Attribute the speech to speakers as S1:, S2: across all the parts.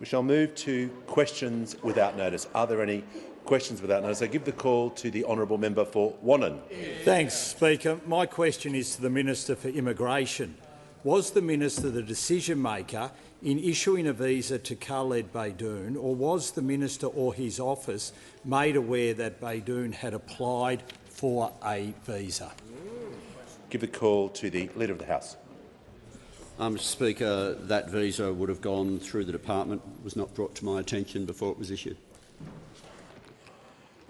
S1: We shall move to questions without notice. Are there any questions without notice? I give the call to the honourable member for Wannon.
S2: Thanks, Speaker. My question is to the Minister for Immigration. Was the Minister the decision-maker in issuing a visa to Khaled Beydoun, or was the Minister or his office made aware that Beydoun had applied for a visa?
S1: Give the call to the Leader of the House.
S3: Mr Speaker, that visa would have gone through the department. It was not brought to my attention before it was issued.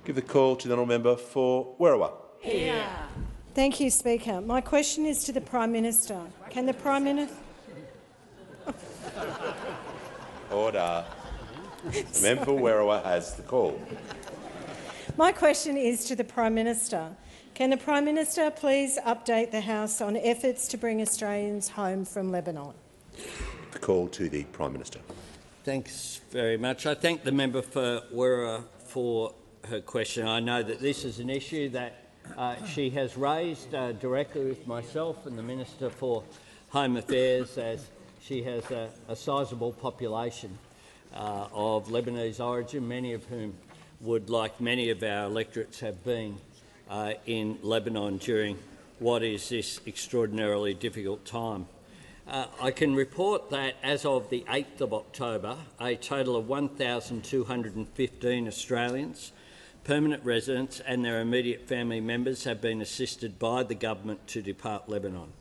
S1: Give the call to the honourable member for Werriwa.
S4: Here. Thank you, Speaker. My question is to the Prime Minister. Can the Prime Minister...
S1: Order. The member for Werriwa has the call.
S4: My question is to the Prime Minister. Can the Prime Minister please update the House on efforts to bring Australians home from Lebanon?
S1: The call to the Prime Minister.
S5: Thanks very much. I thank the member for Werriwa for her question. I know that this is an issue that she has raised directly with myself and the Minister for Home Affairs, as she has a sizable population of Lebanese origin, many of whom would, like many of our electorates, have been in Lebanon during what is this extraordinarily difficult time. I can report that as of the 8th of October, a total of 1,215 Australians, permanent residents and their immediate family members have been assisted by the government to depart Lebanon.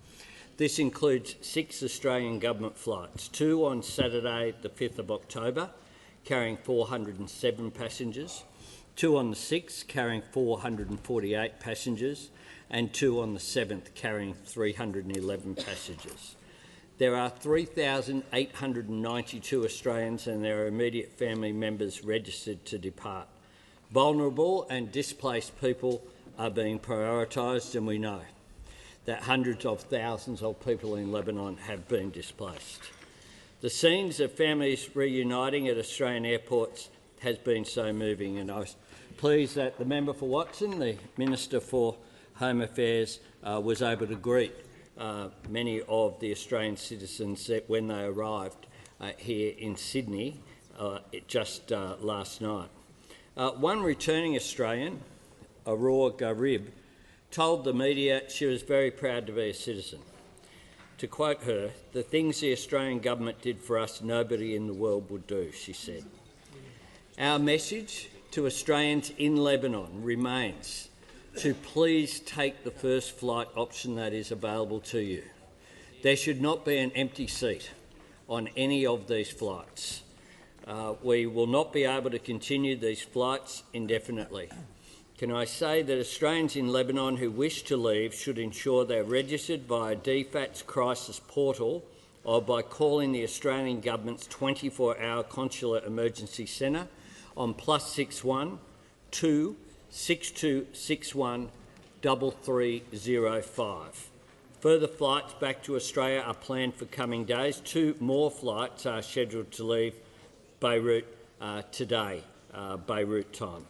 S5: This includes 6 Australian government flights, 2 on Saturday the 5th of October, carrying 407 passengers, 2 on the 6th carrying 448 passengers, and 2 on the 7th carrying 311 passengers. There are 3,892 Australians and their immediate family members registered to depart. Vulnerable and displaced people are being prioritised, and we know that hundreds of thousands of people in Lebanon have been displaced. The scenes of families reuniting at Australian airports has been so moving, and I was pleased that the member for Watson, the Minister for Home Affairs, was able to greet many of the Australian citizens when they arrived here in Sydney just last night. One returning Australian, Aurora Garib, told the media she was very proud to be a citizen. To quote her, "The things the Australian government did for us, nobody in the world would do," she said. Our message to Australians in Lebanon remains to please take the first flight option that is available to you. There should not be an empty seat on any of these flights. We will not be able to continue these flights indefinitely. Can I say that Australians in Lebanon who wish to leave should ensure they're registered via DFAT's crisis portal or by calling the Australian Government's 24-hour Consular Emergency Centre on +61 2 6261 3305. Further flights back to Australia are planned for coming days. 2 more flights are scheduled to leave Beirut today, Beirut time.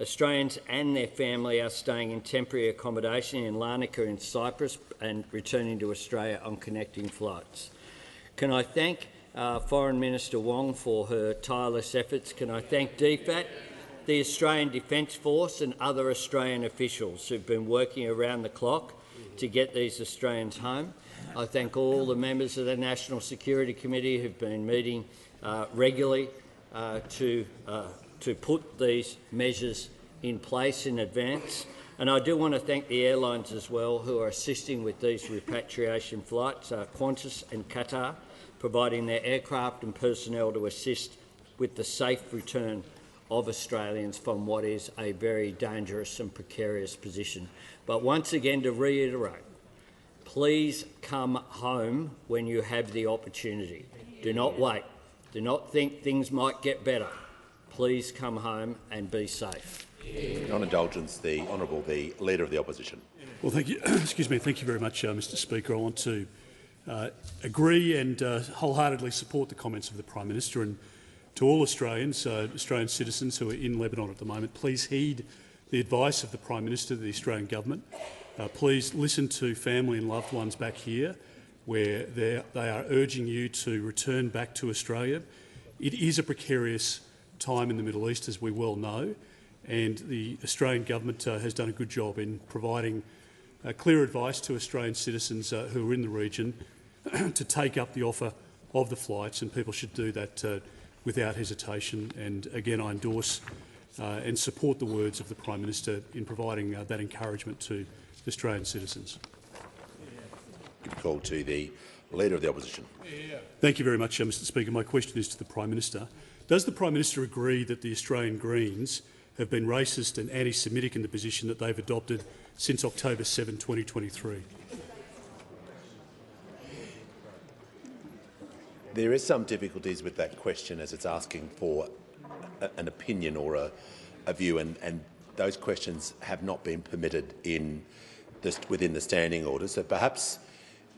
S5: Australians and their family are staying in temporary accommodation in Larnaca in Cyprus and returning to Australia on connecting flights. Can I thank Foreign Minister Wong for her tireless efforts? Can I thank DFAT, the Australian Defence Force and other Australian officials who've been working around the clock to get these Australians home? I thank all the members of the National Security Committee who've been meeting regularly to put these measures in place in advance. And I do want to thank the airlines as well who are assisting with these repatriation flights, Qantas and Qatar, providing their aircraft and personnel to assist with the safe return of Australians from what is a very dangerous and precarious position. But once again, to reiterate, please come home when you have the opportunity. Do not wait. Do not think things might get better. Please come home and be safe.
S1: On indulgence, the Honourable the Leader of the Opposition.
S6: Well, thank you. Excuse me. Thank you very much, Mr. Speaker. I want to agree and wholeheartedly support the comments of the Prime Minister, and to all Australians, Australian citizens who are in Lebanon at the moment, please heed the advice of the Prime Minister, the Australian Government. Please listen to family and loved ones back here, where they are urging you to return back to Australia It is a precarious time in the Middle East, as we well know, and the Australian government has done a good job in providing clear advice to Australian citizens who are in the region to take up the offer of the flights, and people should do that without hesitation. And again, I endorse and support the words of the Prime Minister in providing that encouragement to Australian citizens.
S1: Give a call to the Leader of the Opposition.
S6: Thank you very much, Mr Speaker. My question is to the Prime Minister. Does the Prime Minister agree that the Australian Greens have been racist and anti-Semitic in the position that they've adopted since October 7, 2023?
S1: There is some difficulties with that question, as it's asking for an opinion or a view, and those questions have not been permitted within the standing order. So perhaps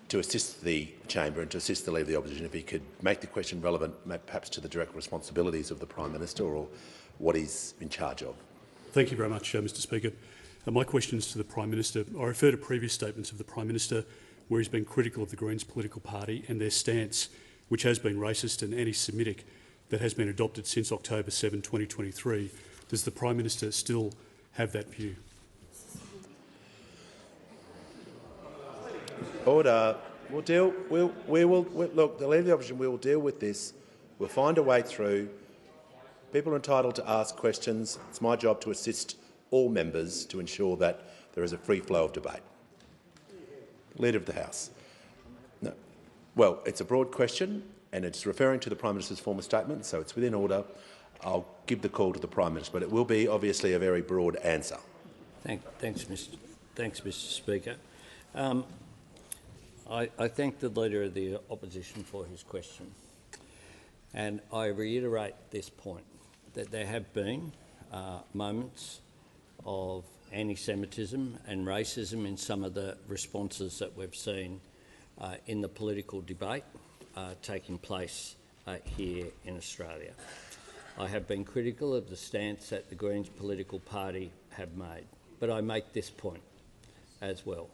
S1: to assist the chamber and to assist the Leader of the Opposition, if he could make the question relevant perhaps to the direct responsibilities of the Prime Minister or what he's in charge of.
S6: Thank you very much, Mr Speaker. My question is to the Prime Minister. I refer to previous statements of the Prime Minister where he's been critical of the Greens political party and their stance, which has been racist and anti-Semitic, that has been adopted since October 7, 2023. Does the Prime Minister still have that view?
S1: Order. Look, the Leader of the Opposition, we will deal with this. We'll find a way through. People are entitled to ask questions. It's my job to assist all members to ensure that there is a free flow of debate. Leader of the House. No. Well, it's a broad question and it's referring to the Prime Minister's former statement, so it's within order. I'll give the call to the Prime Minister, but it will be obviously a very broad answer.
S5: Thanks, Mr Speaker. I thank the Leader of the Opposition for his question, and I reiterate this point, that there have been moments of anti-Semitism and racism in some of the responses that we've seen in the political debate taking place here in Australia. I have been critical of the stance that the Greens political party have made, but I make this point as well,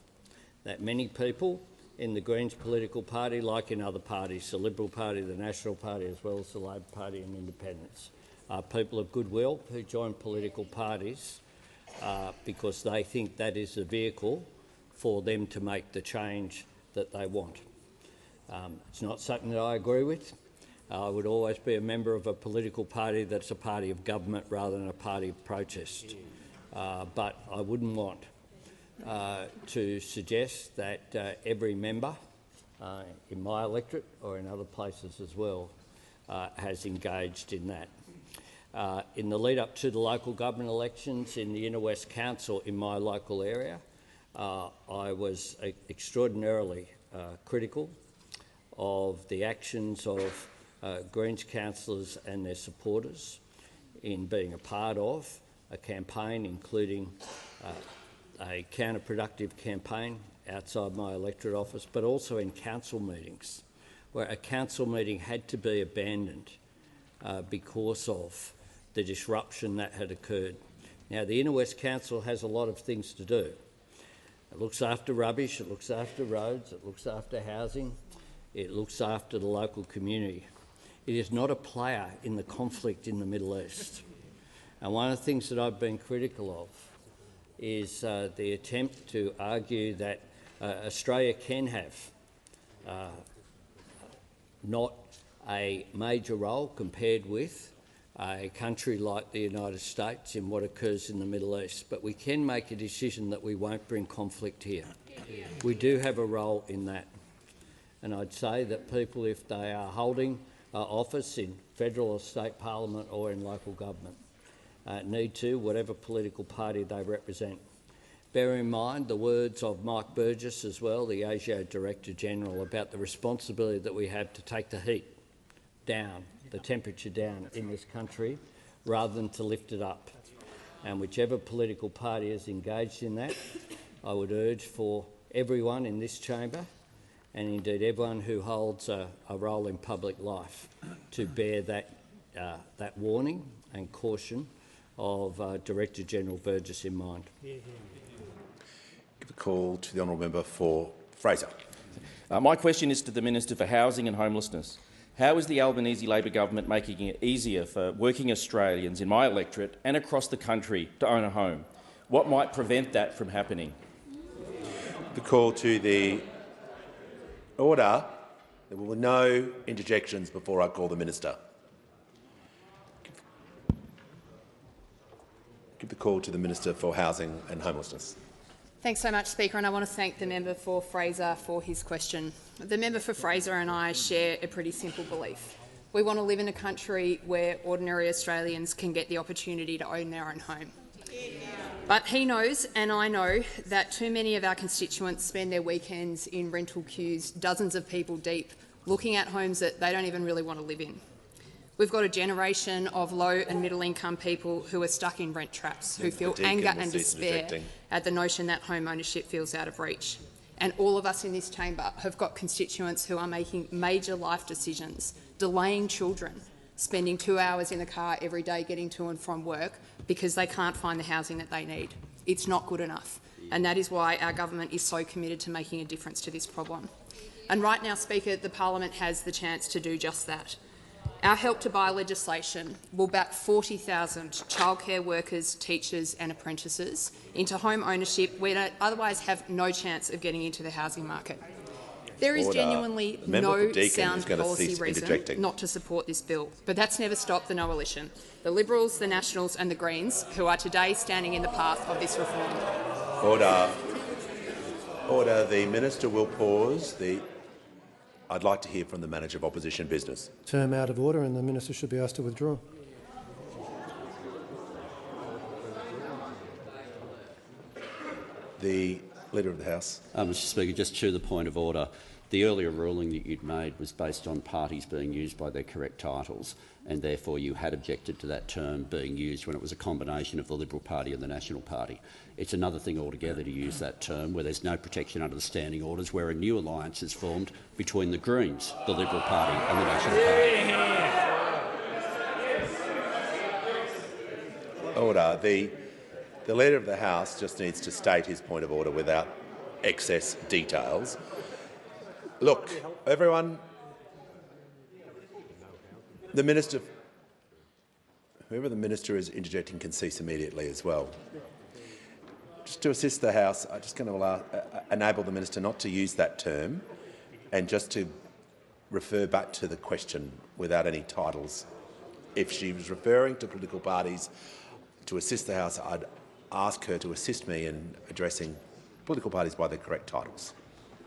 S5: that many people in the Greens political party, like in other parties, the Liberal Party, the National Party, as well as the Labor Party and Independents, are people of goodwill who join political parties because they think that is the vehicle for them to make the change that they want. It's not something that I agree with. I would always be a member of a political party that's a party of government rather than a party of protest. But I wouldn't want to suggest that every member in my electorate or in other places as well has engaged in that. In the lead-up to the local government elections in the Inner West Council in my local area, I was extraordinarily critical of the actions of Greens councillors and their supporters in being a part of a campaign, including a counterproductive campaign outside my electorate office, but also in council meetings, where a council meeting had to be abandoned because of the disruption that had occurred. Now, the Inner West Council has a lot of things to do. It looks after rubbish, it looks after roads, it looks after housing, it looks after the local community. It is not a player in the conflict in the Middle East. And one of the things that I've been critical of is the attempt to argue that Australia can have not a major role compared with a country like the United States in what occurs in the Middle East, but we can make a decision that we won't bring conflict here. We do have a role in that. And I'd say that people, if they are holding office in federal or state parliament or in local government, need to, whatever political party they represent. Bear in mind the words of Mike Burgess as well, the ASIO Director-General, about the responsibility that we have to take the heat down, the temperature down in this country, rather than to lift it up. And whichever political party is engaged in that, I would urge for everyone in this chamber, and indeed everyone who holds a role in public life, to bear that warning and caution of Director-General Burgess in mind.
S1: Give a call to the honourable member for Fraser.
S7: My question is to the Minister for Housing and Homelessness. How is the Albanese Labor government making it easier for working Australians in my electorate and across the country to own a home? What might prevent that from happening?
S1: The call to the order. There will be no interjections before I call the minister. Give the call to the Minister for Housing and Homelessness.
S8: Thanks so much, Speaker, and I want to thank the member for Fraser for his question. The member for Fraser and I share a pretty simple belief. We want to live in a country where ordinary Australians can get the opportunity to own their own home. But he knows, and I know, that too many of our constituents spend their weekends in rental queues, dozens of people deep, looking at homes that they don't even really want to live in. We've got a generation of low and middle income people who are stuck in rent traps, who feel anger and despair at the notion that home ownership feels out of reach. And all of us in this chamber have got constituents who are making major life decisions, delaying children, spending 2 hours in the car every day getting to and from work because they can't find the housing that they need. It's not good enough, and that is why our government is so committed to making a difference to this problem. And right now, Speaker, the parliament has the chance to do just that. Our Help to Buy legislation will back 40,000 childcare workers, teachers and apprentices into home ownership where they otherwise have no chance of getting into the housing market. There is genuinely no sound policy reason not to support this bill, but that's never stopped the Coalition, the Liberals, the Nationals and the Greens, who are today standing in the path of this reform.
S1: Order. Order. The minister will pause. I'd like to hear from the Manager of Opposition Business.
S9: Term out of order, and the minister should be asked to withdraw.
S1: The Leader of the House.
S3: Mr Speaker, just to the point of order, the earlier ruling that you'd made was based on parties being used by their correct titles, and therefore you had objected to that term being used when it was a combination of the Liberal Party and the National Party. It's another thing altogether to use that term where there's no protection under the standing orders, where a new alliance is formed between the Greens, the Liberal Party and the National Party.
S1: Order. The Leader of the House just needs to state his point of order without excess details. Look, everyone, the minister, whoever the minister is interjecting can cease immediately as well. Just to assist the House, I'm just going to enable the minister not to use that term and just to refer back to the question without any titles. If she was referring to political parties to assist the House, I'd ask her to assist me in addressing political parties by their correct titles.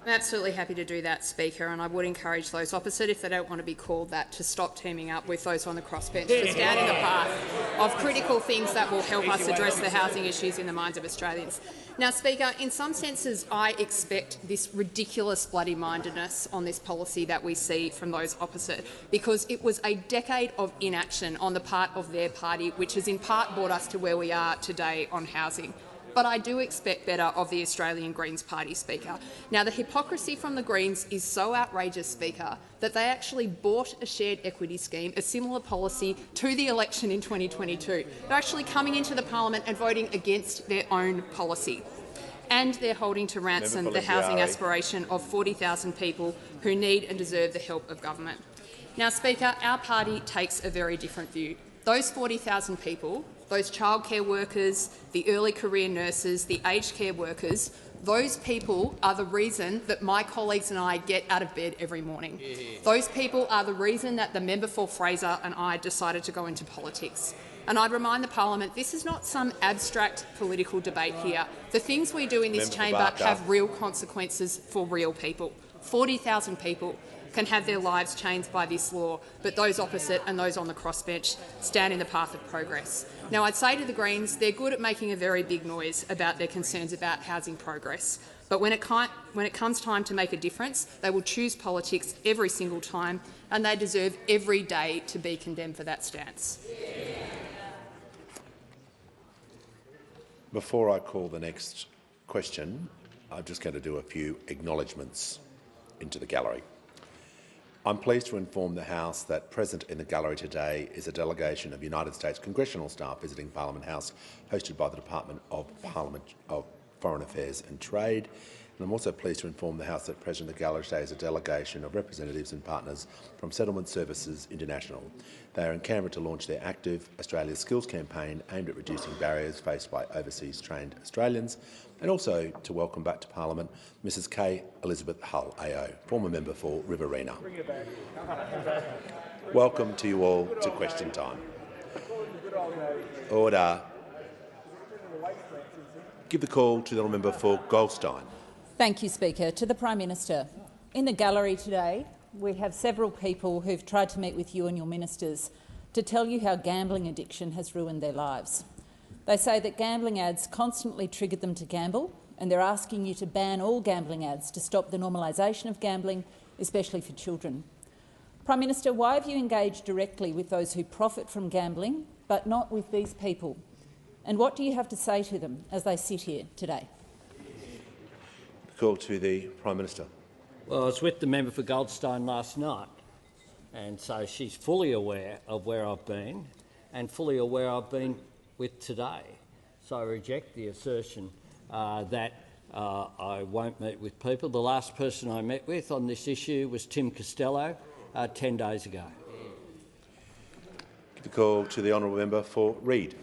S8: I'm absolutely happy to do that, Speaker, and I would encourage those opposite, if they don't want to be called that, to stop teaming up with those on the crossbench, to stand in the path of critical things that will help us address the housing issues in the minds of Australians. Now, Speaker, in some senses I expect this ridiculous bloody-mindedness on this policy that we see from those opposite, because it was a decade of inaction on the part of their party which has in part brought us to where we are today on housing. But I do expect better of the Australian Greens Party, Speaker. Now, the hypocrisy from the Greens is so outrageous, Speaker, that they actually bought a shared equity scheme, a similar policy, to the election in 2022. They're actually coming into the parliament and voting against their own policy. And they're holding to ransom the housing aspiration of 40,000 people who need and deserve the help of government. Now, Speaker, our party takes a very different view. Those 40,000 people, those childcare workers, the early career nurses, the aged care workers, those people are the reason that my colleagues and I get out of bed every morning. Those people are the reason that the member for Fraser and I decided to go into politics. And I'd remind the parliament this is not some abstract political debate here. The things we do in this chamber have real consequences for real people. 40,000 people can have their lives changed by this law, but those opposite and those on the crossbench stand in the path of progress. Now, I'd say to the Greens, they're good at making a very big noise about their concerns about housing progress, but when it comes time to make a difference, they will choose politics every single time, and they deserve every day to be condemned for that stance.
S1: Before I call the next question, I'm just going to do a few acknowledgements into the gallery. I'm pleased to inform the House that present in the gallery today is a delegation of United States congressional staff visiting Parliament House, hosted by the Department of Foreign Affairs and Trade, And I'm also pleased to inform the House that present at the gallery today is a delegation of representatives and partners from Settlement Services International. They are in Canberra to launch their Active Australia Skills campaign aimed at reducing barriers faced by overseas trained Australians, and also to welcome back to Parliament Mrs Kay Elizabeth Hull AO, former member for Riverina. Welcome to you all to question time. Order. Give the call to the honourable member for Goldstein.
S10: Thank you, Speaker. To the Prime Minister. In the gallery today, we have several people who've tried to meet with you and your ministers to tell you how gambling addiction has ruined their lives. They say that gambling ads constantly triggered them to gamble, and they're asking you to ban all gambling ads to stop the normalisation of gambling, especially for children. Prime Minister, why have you engaged directly with those who profit from gambling, but not with these people? And what do you have to say to them as they sit here today?
S1: Call to the Prime Minister.
S5: Well, I was with the member for Goldstein last night, and so she's fully aware of where I've been and fully aware I've been with today. So I reject the assertion that I won't meet with people. The last person I met with on this issue was Tim Costello 10 days ago.
S1: Give the call to the honourable member for Reid.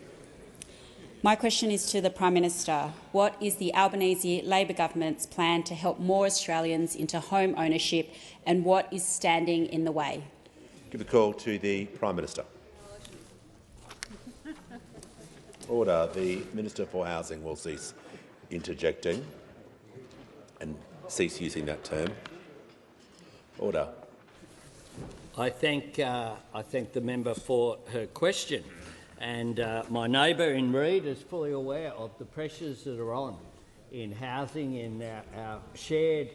S11: My question is to the Prime Minister. What is the Albanese Labor government's plan to help more Australians into home ownership, and what is standing in the way?
S1: Give the call to the Prime Minister. Order. The Minister for Housing will cease interjecting and cease using that term. Order.
S5: I thank the member for her question. And my neighbour in Reid is fully aware of the pressures that are on in housing in our shared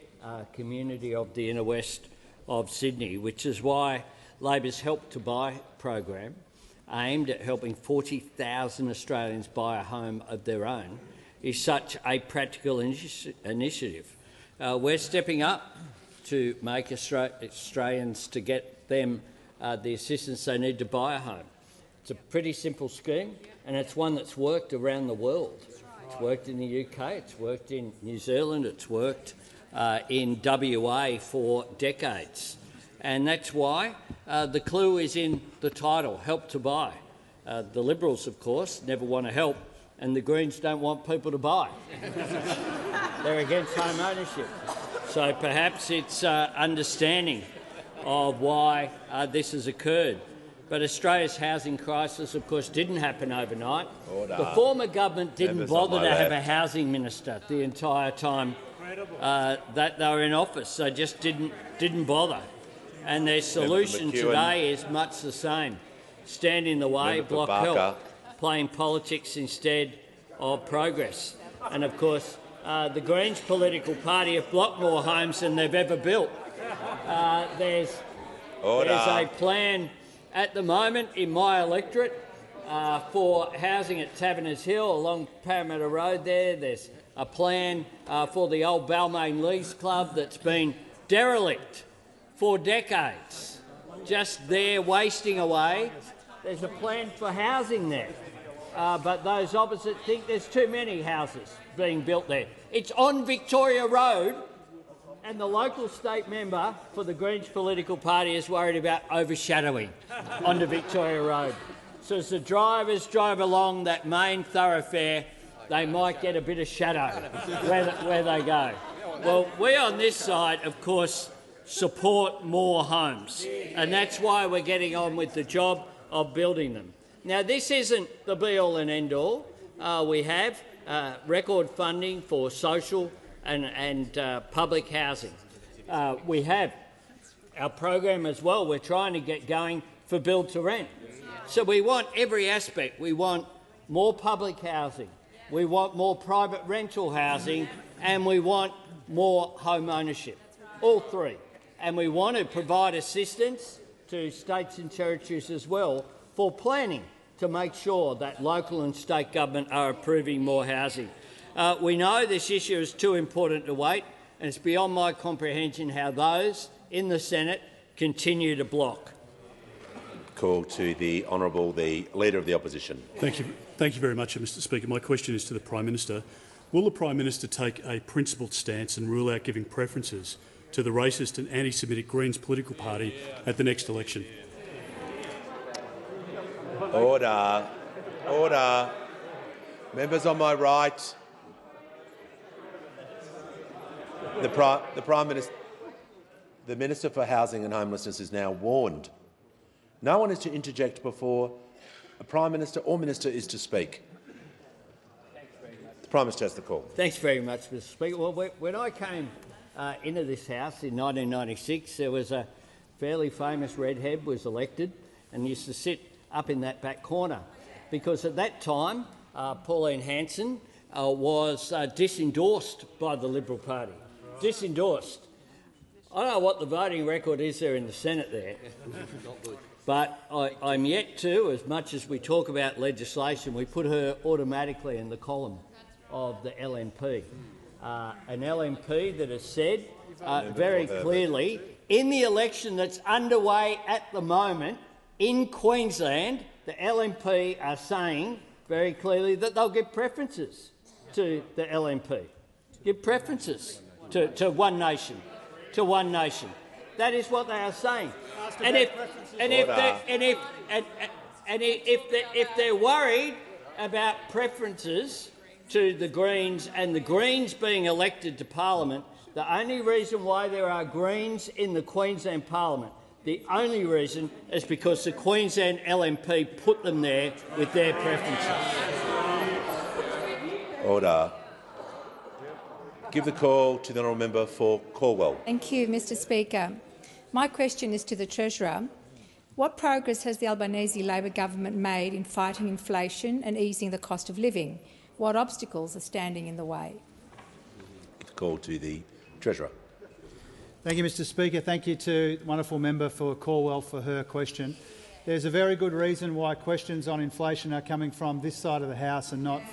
S5: community of the inner west of Sydney, which is why Labor's Help to Buy program, aimed at helping 40,000 Australians buy a home of their own, is such a practical initiative. We're stepping up to make Australians to get them the assistance they need to buy a home. It's a pretty simple scheme, and it's one that's worked around the world. It's worked in the UK, it's worked in New Zealand, it's worked in WA for decades. And that's why the clue is in the title, Help to Buy. The Liberals, of course, never want to help, and the Greens don't want people to buy. They're against home ownership. So perhaps it's understanding of why this has occurred. But Australia's housing crisis, of course, didn't happen overnight.
S1: Order.
S5: The former government didn't
S1: Members
S5: bother
S1: on
S5: to
S1: my
S5: have a
S1: left.
S5: housing minister the entire time that they were in office. They just didn't bother. And their solution
S1: McEwen.
S5: today is much the same. Stand in the way,
S1: Member for
S5: block
S1: Barker.
S5: help, playing politics instead of progress. And, of course, the Greens political party have blocked more homes than they've ever built. There's a plan at the moment in my electorate for housing at Taverners Hill along Parramatta Road there. There's a plan for the old Balmain Leagues Club that's been derelict for decades, just there wasting away. There's a plan for housing there, but those opposite think there's too many houses being built there. It's on Victoria Road, and the local state member for the Greens political party is worried about overshadowing onto Victoria Road. So as the drivers drive along that main thoroughfare, they might get a bit of shadow where they go. Well, we on this side, of course, support more homes, and that's why we're getting on with the job of building them. Now, this isn't the be-all and end-all. We have record funding for social and public housing. We have our program as well. We're trying to get going for build to rent. So we want every aspect. We want more public housing, we want more private rental housing, and we want more home ownership. All three. And we want to provide assistance to states and territories as well for planning to make sure that local and state government are approving more housing. We know this issue is too important to wait, and it's beyond my comprehension how those in the Senate continue to block.
S1: Call to the Honourable the Leader of the Opposition.
S6: Thank you very much, Mr Speaker. My question is to the Prime Minister. will the Prime Minister take a principled stance and rule out giving preferences to the racist and anti-Semitic Greens political party at the next election?
S1: Order. Order. Members on my right. The Prime Minister, the Minister for Housing and Homelessness is now warned. No one is to interject before a Prime Minister or Minister is to speak. The Prime Minister has the call.
S5: Thanks very much, Mr Speaker. Well, when I came into this House in 1996, there was a fairly famous redhead was elected and used to sit up in that back corner, because at that time Pauline Hanson was disendorsed by the Liberal Party. Disendorsed. I don't know what the voting record is there in the Senate there, but I'm yet to, as much as we talk about legislation, we put her automatically in the column of the LNP. An LNP that has said very clearly, in the election that's underway at the moment in Queensland, the LNP are saying very clearly that they'll give preferences to the LNP. Give preferences to One Nation. To One Nation. That is what they are saying. And if they're worried about preferences to the Greens and the Greens being elected to Parliament, the only reason why there are Greens in the Queensland Parliament, the only reason is because the Queensland LNP put them there with their preferences.
S1: Order. Give the call to the honourable member for Calwell.
S12: Thank you, Mr Speaker. My question is to the Treasurer. What progress has the Albanese Labor government made in fighting inflation and easing the cost of living? What obstacles are standing in the way?
S1: Give the call to the Treasurer.
S13: Thank you, Mr Speaker. Thank you to the wonderful member for Calwell for her question. There's a very good reason why questions on inflation are coming from this side of the House and not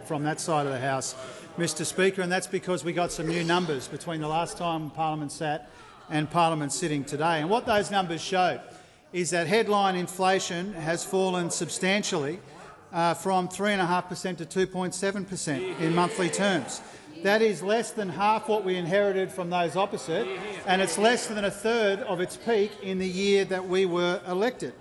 S13: from that side of the House, Mr Speaker, and that's because we got some new numbers between the last time Parliament sat and Parliament sitting today. And what those numbers show is that headline inflation has fallen substantially from 3.5% to 2.7% in monthly terms. That is less than half what we inherited from those opposite, and it's less than a third of its peak in the year that we were elected.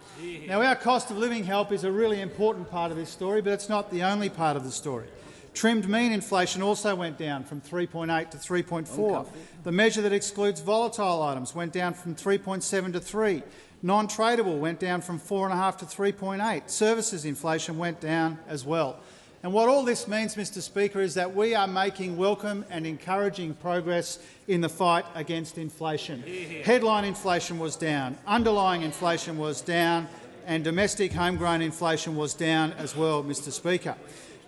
S13: Now, our cost of living help is a really important part of this story, but it's not the only part of the story. Trimmed mean inflation also went down from 3.8 to 3.4. The measure that excludes volatile items went down from 3.7 to 3. Non-tradable went down from 4.5 to 3.8. Services inflation went down as well. And what all this means, Mr Speaker, is that we are making welcome and encouraging progress in the fight against inflation. Headline inflation was down, underlying inflation was down, and domestic homegrown inflation was down as well, Mr Speaker.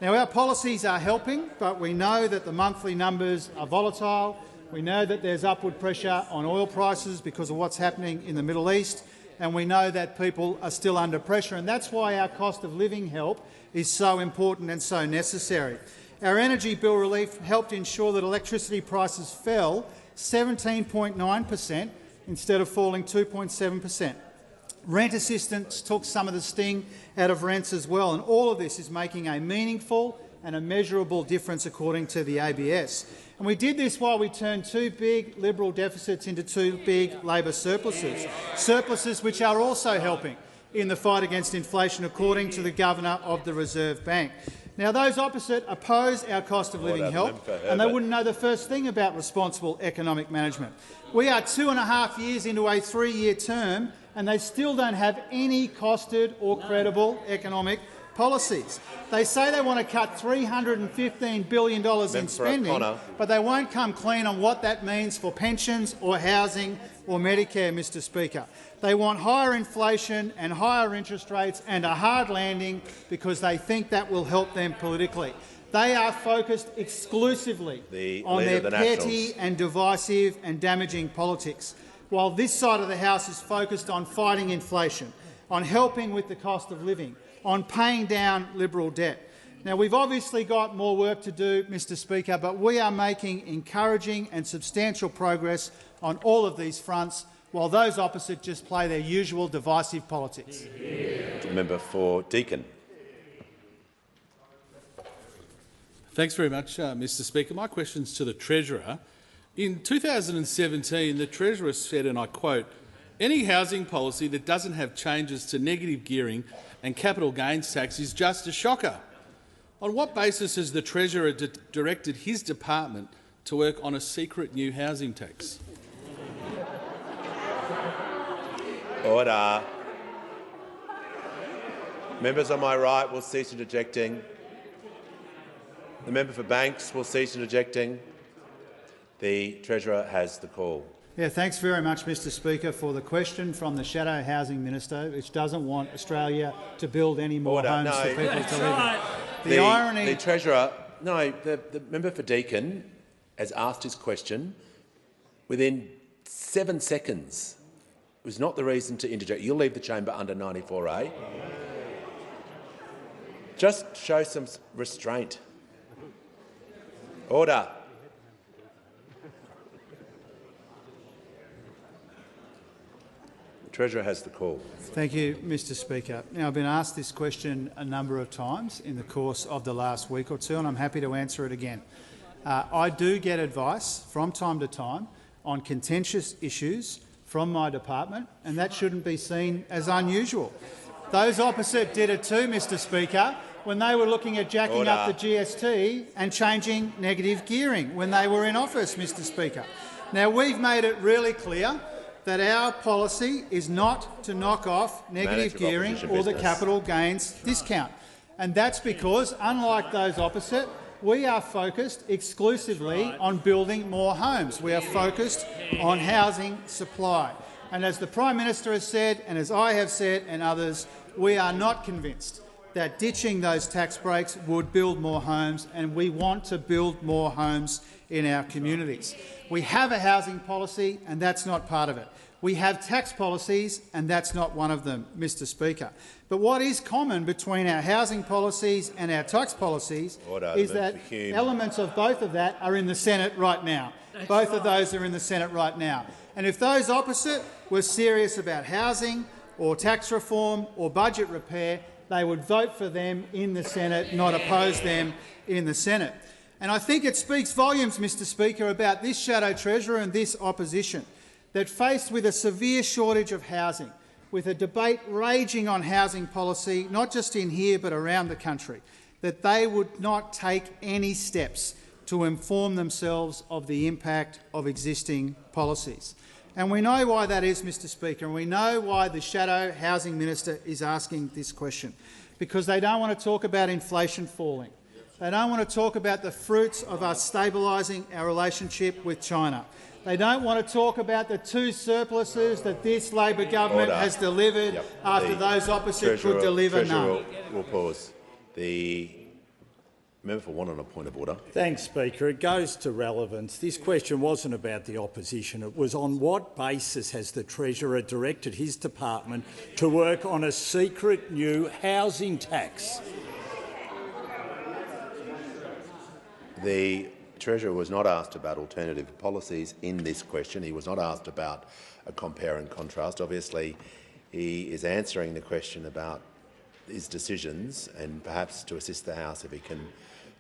S13: Now, our policies are helping, but we know that the monthly numbers are volatile. We know that there's upward pressure on oil prices because of what's happening in the Middle East, and we know that people are still under pressure, and that's why our cost of living help is so important and so necessary. Our energy bill relief helped ensure that electricity prices fell 17.9% instead of falling 2.7%. Rent assistance took some of the sting out of rents as well, and all of this is making a meaningful and a measurable difference according to the ABS. And we did this while we turned two big Liberal deficits into two big Labor surpluses, surpluses which are also helping in the fight against inflation, according to the Governor of the Reserve Bank. Now, those opposite oppose our cost of living help, and they wouldn't know the first thing about responsible economic management. We are 2.5 years into a 3-year term, and they still don't have any costed or credible economic policies. They say they want to cut $315 billion in spending, but they won't come clean on what that means for pensions or housing or Medicare, Mr Speaker. They want higher inflation and higher interest rates and a hard landing because they think that will help them politically. They are focused exclusively on their petty and divisive and damaging politics, while this side of the House is focused on fighting inflation, on helping with the cost of living, on paying down Liberal debt. Now, we've obviously got more work to do, Mr Speaker, but we are making encouraging and substantial progress on all of these fronts, while those opposite just play their usual divisive politics.
S1: Member for Deakin.
S14: Thanks very much, Mr Speaker. My question's to the Treasurer. In 2017, the Treasurer said, and I quote, "Any housing policy that doesn't have changes to negative gearing and capital gains tax is just a shocker." On what basis has the Treasurer directed his department to work on a secret new housing tax?
S1: Order. Members on my right will cease interjecting. The member for Banks will cease interjecting. The Treasurer has the call.
S13: Yeah, thanks very much, Mr Speaker, for the question from the Shadow Housing Minister, which doesn't want Australia to build any more homes for people to live in. The irony—
S1: The Treasurer— No, the member for Deakin has asked his question within 7 seconds. It was not the reason to interject. You'll leave the chamber under 94A. Just show some restraint. Order. The Treasurer has the call.
S13: Thank you, Mr Speaker. Now, I've been asked this question a number of times in the course of the last week or two, and I'm happy to answer it again. I do get advice from time to time on contentious issues from my department, and that shouldn't be seen as unusual. Those opposite did it too, Mr Speaker, when they were looking at jacking up the GST and changing negative gearing when they were in office, Mr Speaker. Now, we've made it really clear that our policy is not to knock off negative gearing or the capital gains discount. And that's because, unlike those opposite, we are focused exclusively on building more homes. We are focused on housing supply. And as the Prime Minister has said, and as I have said and others, we are not convinced that ditching those tax breaks would build more homes, and we want to build more homes in our communities. We have a housing policy, and that's not part of it. We have tax policies, and that's not one of them, Mr Speaker. But what is common between our housing policies and our tax policies is that elements of both of that are in the Senate right now. Both of those are in the Senate right now. And if those opposite were serious about housing or tax reform or budget repair, they would vote for them in the Senate, not oppose them in the Senate. And I think it speaks volumes, Mr Speaker, about this Shadow Treasurer and this opposition, that faced with a severe shortage of housing, with a debate raging on housing policy, not just in here but around the country, that they would not take any steps to inform themselves of the impact of existing policies. And we know why that is, Mr Speaker, and we know why the Shadow Housing Minister is asking this question. Because they don't want to talk about inflation falling. They don't want to talk about the fruits of us stabilising our relationship with China. They don't want to talk about the two surpluses that this Labor government has delivered after those opposite could deliver none.
S1: We'll pause. The member for Wannon, a point of order.
S2: Thanks, Speaker. It goes to relevance. This question wasn't about the opposition. It was on what basis has the Treasurer directed his department to work on a secret new housing tax?
S1: The Treasurer was not asked about alternative policies in this question. He was not asked about a compare and contrast. Obviously, he is answering the question about his decisions, and perhaps to assist the House, if he can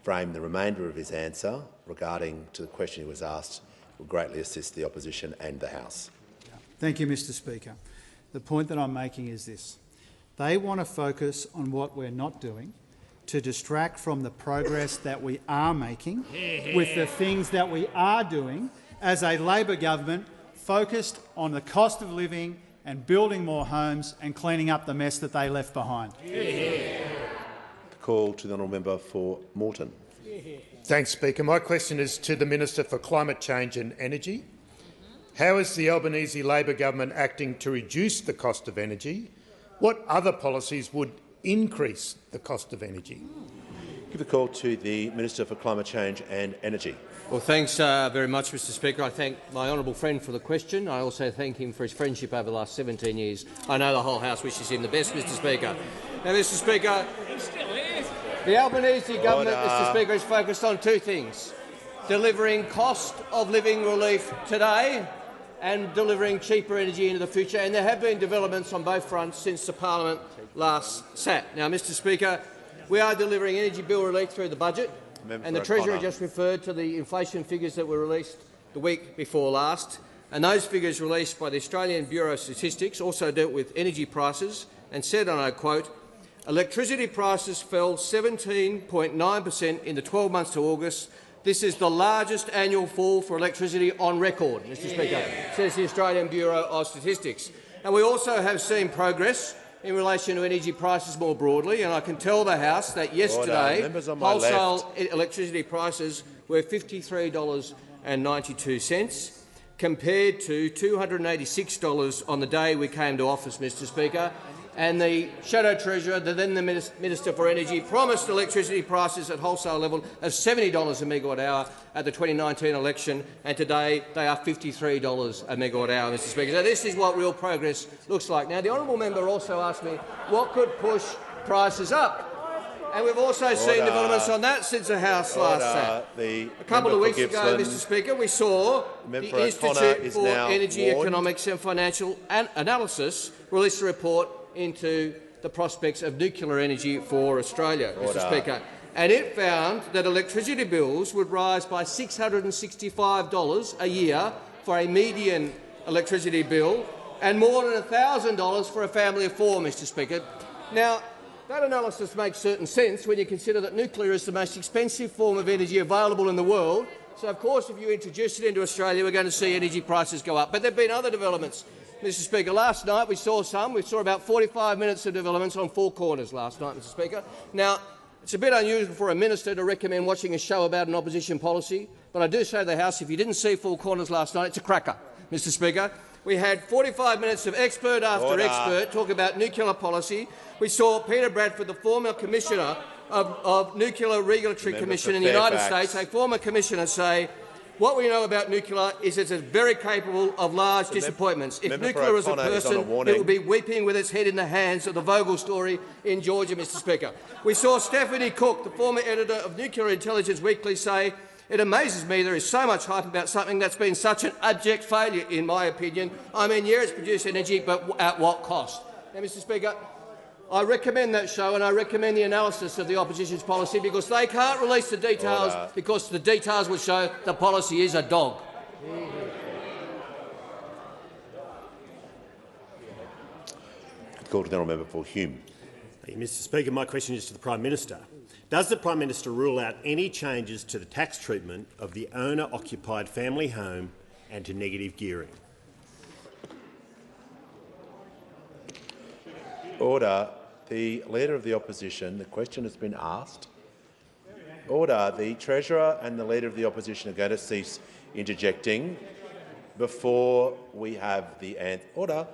S1: frame the remainder of his answer regarding to the question he was asked, will greatly assist the opposition and the House.
S13: Thank you, Mr Speaker. The point that I'm making is this. They want to focus on what we're not doing to distract from the progress that we are making with the things that we are doing as a Labor government focused on the cost of living and building more homes and cleaning up the mess that they left behind.
S1: Call to the honourable member for Moreton.
S15: Thanks, Speaker. My question is to the Minister for Climate Change and Energy. How is the Albanese Labor government acting to reduce the cost of energy? What other policies would increase the cost of energy?
S1: Give the call to the Minister for Climate Change and Energy.
S16: Well, thanks very much, Mr Speaker. I thank my honourable friend for the question. I also thank him for his friendship over the last 17 years. I know the whole House wishes him the best, Mr Speaker. Now, Mr Speaker, the Albanese government, Mr Speaker, is focused on two things: delivering cost of living relief today and delivering cheaper energy into the future. And there have been developments on both fronts since the parliament last sat. Now, Mr Speaker, we are delivering energy bill relief through the budget. And the Treasurer just referred to the inflation figures that were released the week before last. And those figures released by the Australian Bureau of Statistics also dealt with energy prices and said, and I quote, "Electricity prices fell 17.9% in the 12 months to August. This is the largest annual fall for electricity on record," Mr Speaker, says the Australian Bureau of Statistics. And we also have seen progress in relation to energy prices more broadly, and I can tell the House that yesterday wholesale electricity prices were $53.92 compared to $286 on the day we came to office, Mr Speaker. And the Shadow Treasurer, the then the Minister for Energy, promised electricity prices at wholesale level of $70 a megawatt-hour at the 2019 election, and today they are $53 a megawatt-hour, Mr Speaker. So this is what real progress looks like. Now, the honourable member also asked me what could push prices up, and we've also seen developments on that since the House last sat. A couple of weeks ago, Mr Speaker, we saw the Institute for Energy Economics and Financial Analysis release a report into the prospects of nuclear energy for Australia, Mr Speaker. And it found that electricity bills would rise by $665 a year for a median electricity bill and more than $1,000 for a family of four, Mr Speaker. Now, that analysis makes certain sense when you consider that nuclear is the most expensive form of energy available in the world. So, of course, if you introduce it into Australia, we're going to see energy prices go up. But there have been other developments, Mr Speaker. Last night we saw about 45 minutes of developments on Four Corners last night, Mr Speaker. Now, it's a bit unusual for a minister to recommend watching a show about an opposition policy, but I do say to the House, if you didn't see Four Corners last night, it's a cracker, Mr Speaker. We had 45 minutes of expert after expert talk about nuclear policy. We saw Peter Bradford, the former Commissioner of Nuclear Regulatory Commission in the United States, a former Commissioner, say, "What we know about nuclear is it's very capable of large disappointments. If nuclear is a person, it will be weeping with its head in the hands of the Vogel story in Georgia," Mr Speaker. We saw Stephanie Cook, the former editor of Nuclear Intelligence Weekly, say, "It amazes me there is so much hype about something that's been such an abject failure, in my opinion. I mean, yeah, it's produced energy, but at what cost?" Now, Mr Speaker, I recommend that show and I recommend the analysis of the opposition's policy because they can't release the details because the details will show the policy is a dog.
S1: Call to the honourable member for Hume.
S17: Mr Speaker, my question is to the Prime Minister. Does the Prime Minister rule out any changes to the tax treatment of the owner-occupied family home and to negative gearing?
S1: Order. The Leader of the Opposition, the question has been asked. Order. The Treasurer and the Leader of the Opposition are going to cease interjecting before we have the answer. Order.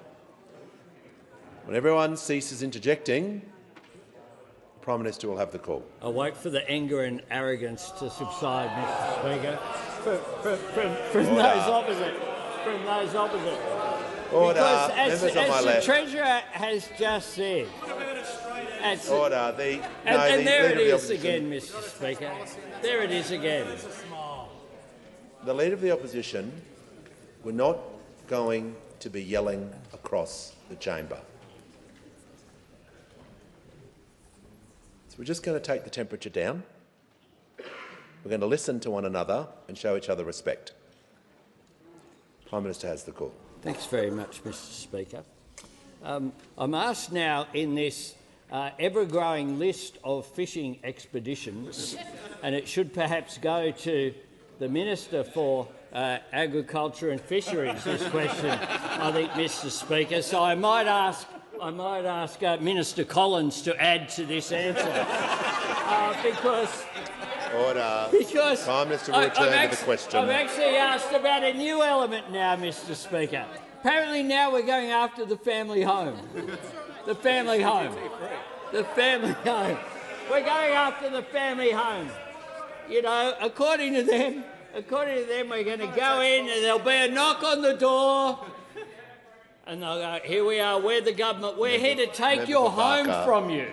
S1: When everyone ceases interjecting, the Prime Minister will have the call.
S5: I'll wait for the anger and arrogance to subside, Mr Speaker, from those opposite. From those opposite.
S1: Order.
S5: Because as the Treasurer has just said,
S1: Order.
S5: And there it is again, Mr Speaker. There it is again.
S1: The Leader of the Opposition, we're not going to be yelling across the chamber. So we're just going to take the temperature down. We're going to listen to one another and show each other respect. Prime Minister has the call.
S5: Thanks very much, Mr Speaker. I'm asked now in this ever-growing list of fishing expeditions, and it should perhaps go to the Minister for Agriculture and Fisheries, this question, I think, Mr Speaker. So I might ask Minister Collins to add to this answer. Because
S1: Prime Minister will return to the question.
S5: I've actually asked about a new element now, Mr Speaker. Apparently now we're going after the family home. The family home. The family home. We're going after the family home. You know, according to them, we're going to go in and there'll be a knock on the door and they'll go, "Here we are, we're the government. We're here to take your home from you.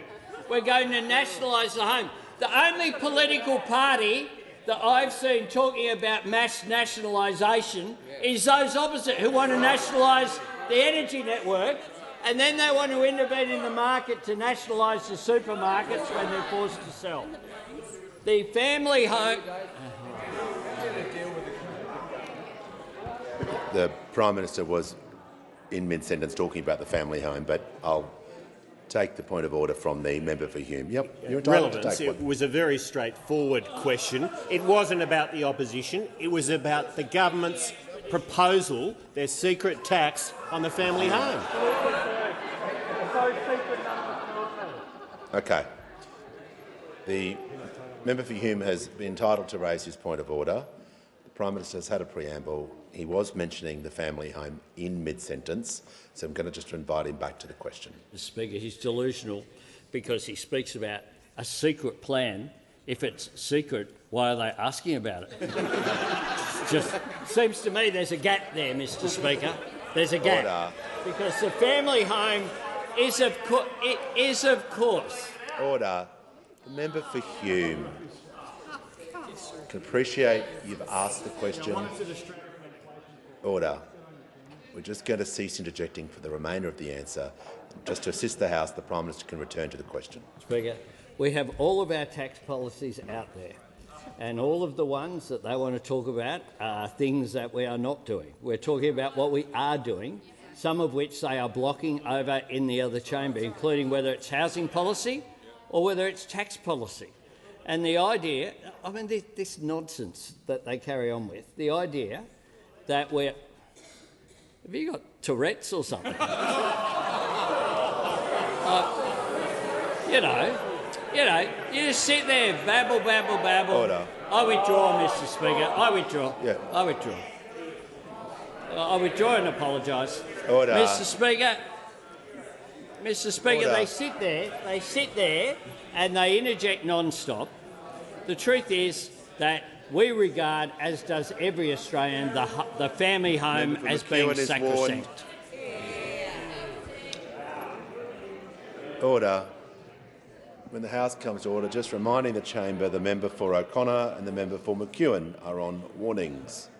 S5: We're going to nationalise the home." The only political party that I've seen talking about mass nationalisation is those opposite who want to nationalise the energy network and then they want to intervene in the market to nationalise the supermarkets when they're forced to sell. The family home.
S1: The Prime Minister was in mid-sentence talking about the family home, but I'll take the point of order from the member for Hume. Yep, you're entitled to
S17: Relevance.
S1: take one.
S17: It was a very straightforward question. It wasn't about the opposition. It was about the government's proposal, their secret tax on the family home.
S1: Okay. The member for Hume has been entitled to raise his point of order. The Prime Minister has had a preamble. He was mentioning the family home in mid-sentence, so I'm going to just invite him back to the question.
S5: Mr. Speaker, he's delusional because he speaks about a secret plan. If it's secret, why are they asking about it? Just seems to me there's a gap there, Mr. Speaker. There's a gap.
S1: Order.
S5: Because the family home is of course.
S1: Order. The member for Hume. I can appreciate you've asked the question. Order. We're just going to cease interjecting for the remainder of the answer. Just to assist the House, the Prime Minister can return to the question.
S5: Speaker, we have all of our tax policies out there, and all of the ones that they want to talk about are things that we are not doing. We're talking about what we are doing, some of which they are blocking over in the other chamber, including whether it's housing policy or whether it's tax policy. And the idea, I mean, this nonsense that they carry on with, the idea that we're... Have you got Tourette's or something? You just sit there, babble, babble, babble.
S1: Order.
S5: I withdraw, Mr. Speaker. I withdraw.
S1: Yeah.
S5: I withdraw. I withdraw and apologise.
S1: Order.
S5: Mr. Speaker,
S1: Order.
S5: they sit there and they interject non-stop. The truth is that we regard, as does every Australian, the family home as being sacrosanct.
S1: Order. When the House comes to order, just reminding the chamber the member for O'Connor and the member for McEwen are on warnings.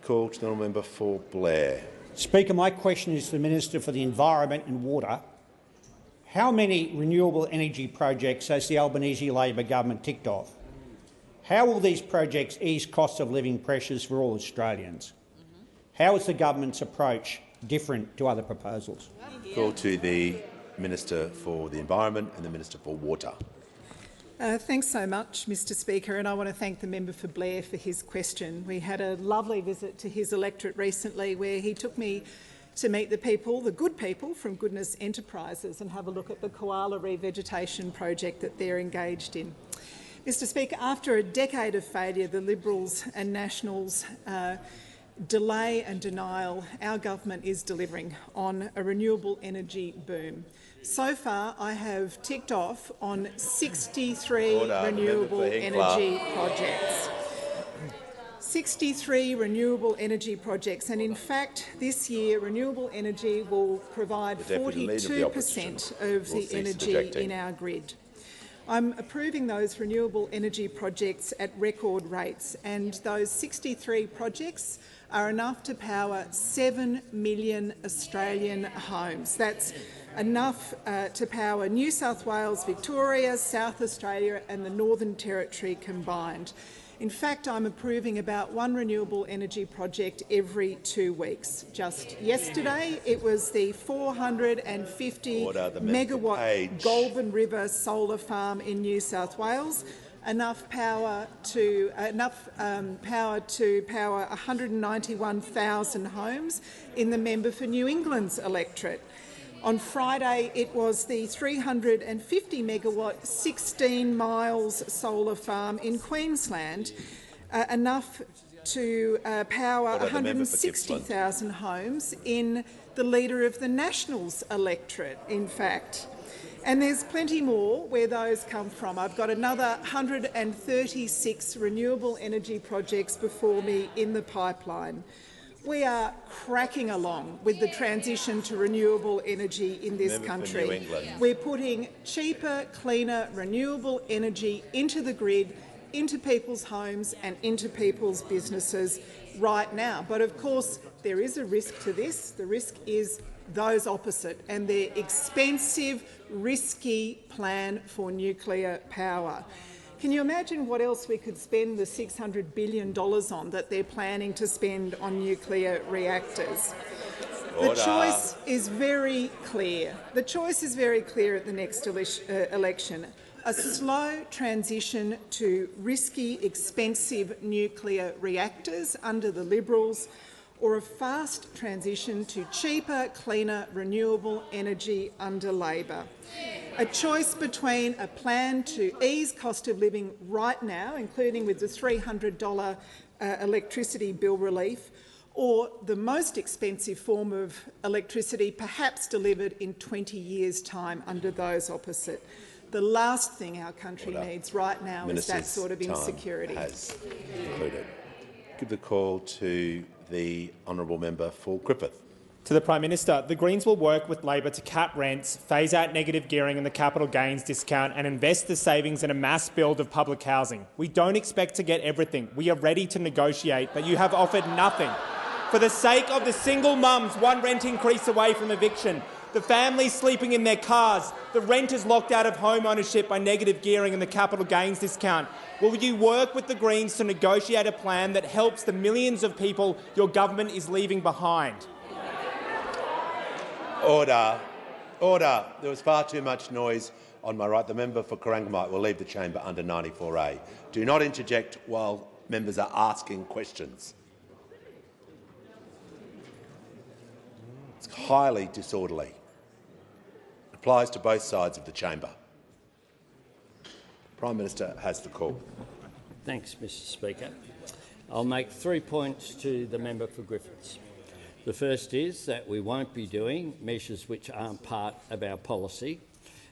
S1: Call to the member for Blair.
S18: Speaker, my question is to the Minister for the Environment and Water. How many renewable energy projects has the Albanese Labor government ticked off? How will these projects ease cost of living pressures for all Australians? How is the government's approach different to other proposals?
S1: Call to the Minister for the Environment and the Minister for Water.
S19: Thanks so much, Mr. Speaker, and I want to thank the member for Blair for his question. We had a lovely visit to his electorate recently where he took me to meet the people, the good people from Goodness Enterprises, and have a look at the koala revegetation project that they're engaged in. Mr. Speaker, after a decade of failure, the Liberals and Nationals delay and denial, our government is delivering on a renewable energy boom. So far, I have ticked off on 63 renewable energy projects. 63 renewable energy projects, and in fact, this year, renewable energy will provide 42% of the energy in our grid. I'm approving those renewable energy projects at record rates, and those 63 projects are enough to power 7 million Australian homes. That's enough to power New South Wales, Victoria, South Australia and the Northern Territory combined. In fact, I'm approving about one renewable energy project every 2 weeks. Just yesterday, it was the 450 megawatt Goulburn River solar farm in New South Wales, enough power to power 191,000 homes in the member for New England's electorate. On Friday, it was the 350 megawatt 16 miles solar farm in Queensland, enough to power 160,000 homes in the leader of the Nationals electorate, in fact. And there's plenty more where those come from. I've got another 136 renewable energy projects before me in the pipeline. We are cracking along with the transition to renewable energy in this country. We're putting cheaper, cleaner, renewable energy into the grid, into people's homes and into people's businesses right now. But of course, there is a risk to this. The risk is those opposite and their expensive, risky plan for nuclear power. Can you imagine what else we could spend the $600 billion on that they're planning to spend on nuclear reactors? The choice is very clear. The choice is very clear at the next election. A slow transition to risky, expensive nuclear reactors under the Liberals, or a fast transition to cheaper, cleaner, renewable energy under Labor. A choice between a plan to ease cost of living right now, including with the $300 electricity bill relief, or the most expensive form of electricity perhaps delivered in 20 years' time under those opposite. The last thing our country needs right now is that sort of insecurity.
S1: Has concluded. Give the call to the honourable member for Griffith.
S20: To the Prime Minister, the Greens will work with Labor to cap rents, phase out negative gearing and the capital gains discount and invest the savings in a mass build of public housing. We don't expect to get everything. We are ready to negotiate, but you have offered nothing. For the sake of the single mums, one rent increase away from eviction, the families sleeping in their cars, the renters locked out of home ownership by negative gearing and the capital gains discount, will you work with the Greens to negotiate a plan that helps the millions of people your government is leaving behind?
S1: Order. Order. There was far too much noise on my right. The member for Corangamite will leave the chamber under 94A. Do not interject while members are asking questions. It's highly disorderly. Applies to both sides of the chamber. Prime Minister has the call.
S5: Thanks, Mr Speaker. I'll make 3 points to the member for Griffiths. The first is that we won't be doing measures which aren't part of our policy,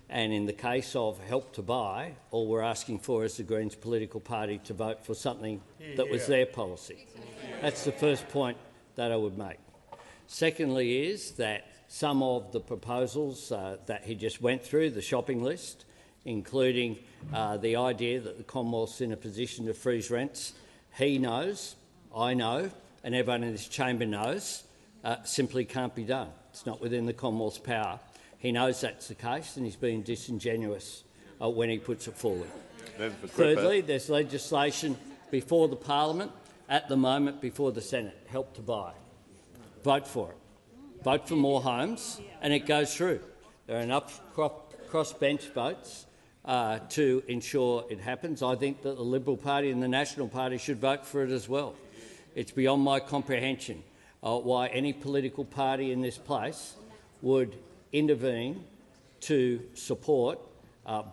S5: and in the case of Help to Buy, all we're asking for is the Greens political party to vote for something that was their policy. That's the first point that I would make. Secondly is that some of the proposals that he just went through, the shopping list, including the idea that the Commonwealth's in a position to freeze rents, he knows, I know, and everyone in this chamber knows, simply can't be done. It's not within the Commonwealth's power. He knows that's the case, and he's being disingenuous when he puts it forward. Thirdly, there's legislation before the parliament at the moment before the Senate, Help to Buy. Vote for it. Vote for more homes, and it goes through. There are enough cross-bench votes to ensure it happens. I think that the Liberal Party and the National Party should vote for it as well. It's beyond my comprehension why any political party in this place would intervene to support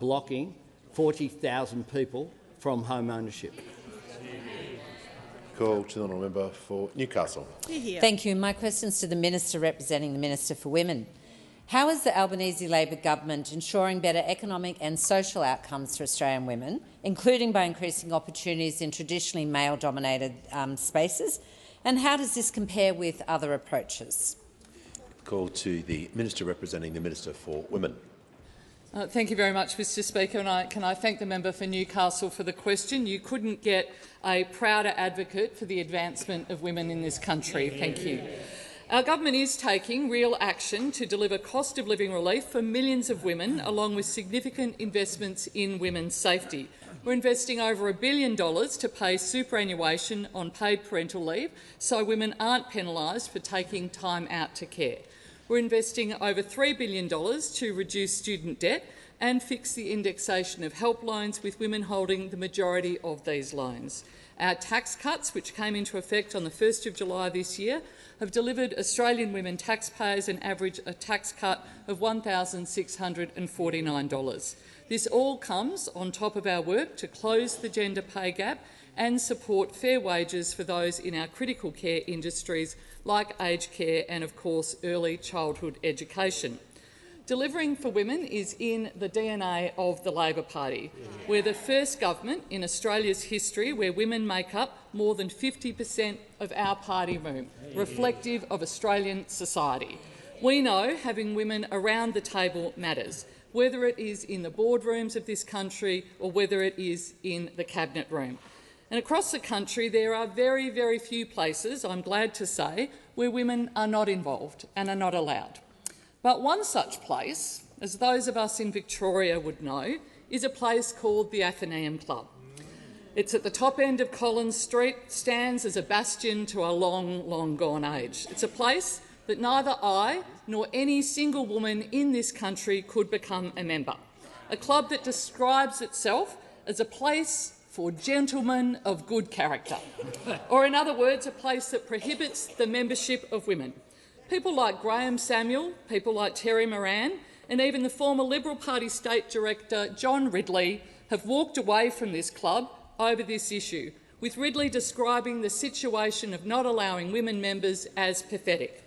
S5: blocking 40,000 people from home ownership.
S1: Call to the honourable member for Newcastle.
S21: Thank you. My question is to the Minister representing the Minister for Women. How is the Albanese Labor government ensuring better economic and social outcomes for Australian women, including by increasing opportunities in traditionally male-dominated spaces? And how does this compare with other approaches?
S1: Call to the Minister representing the Minister for Women.
S22: Thank you very much, Mr Speaker. And can I thank the member for Newcastle for the question. You couldn't get a prouder advocate for the advancement of women in this country. Thank you. Our government is taking real action to deliver cost of living relief for millions of women, along with significant investments in women's safety. We're investing over $1 billion to pay superannuation on paid parental leave so women aren't penalised for taking time out to care. We're investing over $3 billion to reduce student debt and fix the indexation of help loans, with women holding the majority of these loans. Our tax cuts, which came into effect on the 1st of July this year, have delivered Australian women taxpayers an average tax cut of $1,649. This all comes on top of our work to close the gender pay gap and support fair wages for those in our critical care industries like aged care and, of course, early childhood education. Delivering for women is in the DNA of the Labor Party. We're the first government in Australia's history where women make up more than 50% of our party room, reflective of Australian society. We know having women around the table matters, whether it is in the boardrooms of this country or whether it is in the cabinet room. And across the country there are very, very few places, I'm glad to say, where women are not involved and are not allowed. But one such place, as those of us in Victoria would know, is a place called the Athenaeum Club. It's at the top end of Collins Street, stands as a bastion to a long, long gone age. It's a place that neither I nor any single woman in this country could become a member. A club that describes itself as a place for gentlemen of good character, or in other words, a place that prohibits the membership of women. People like Graham Samuel, people like Terry Moran, and even the former Liberal Party State Director John Ridley have walked away from this club over this issue, with Ridley describing the situation of not allowing women members as pathetic.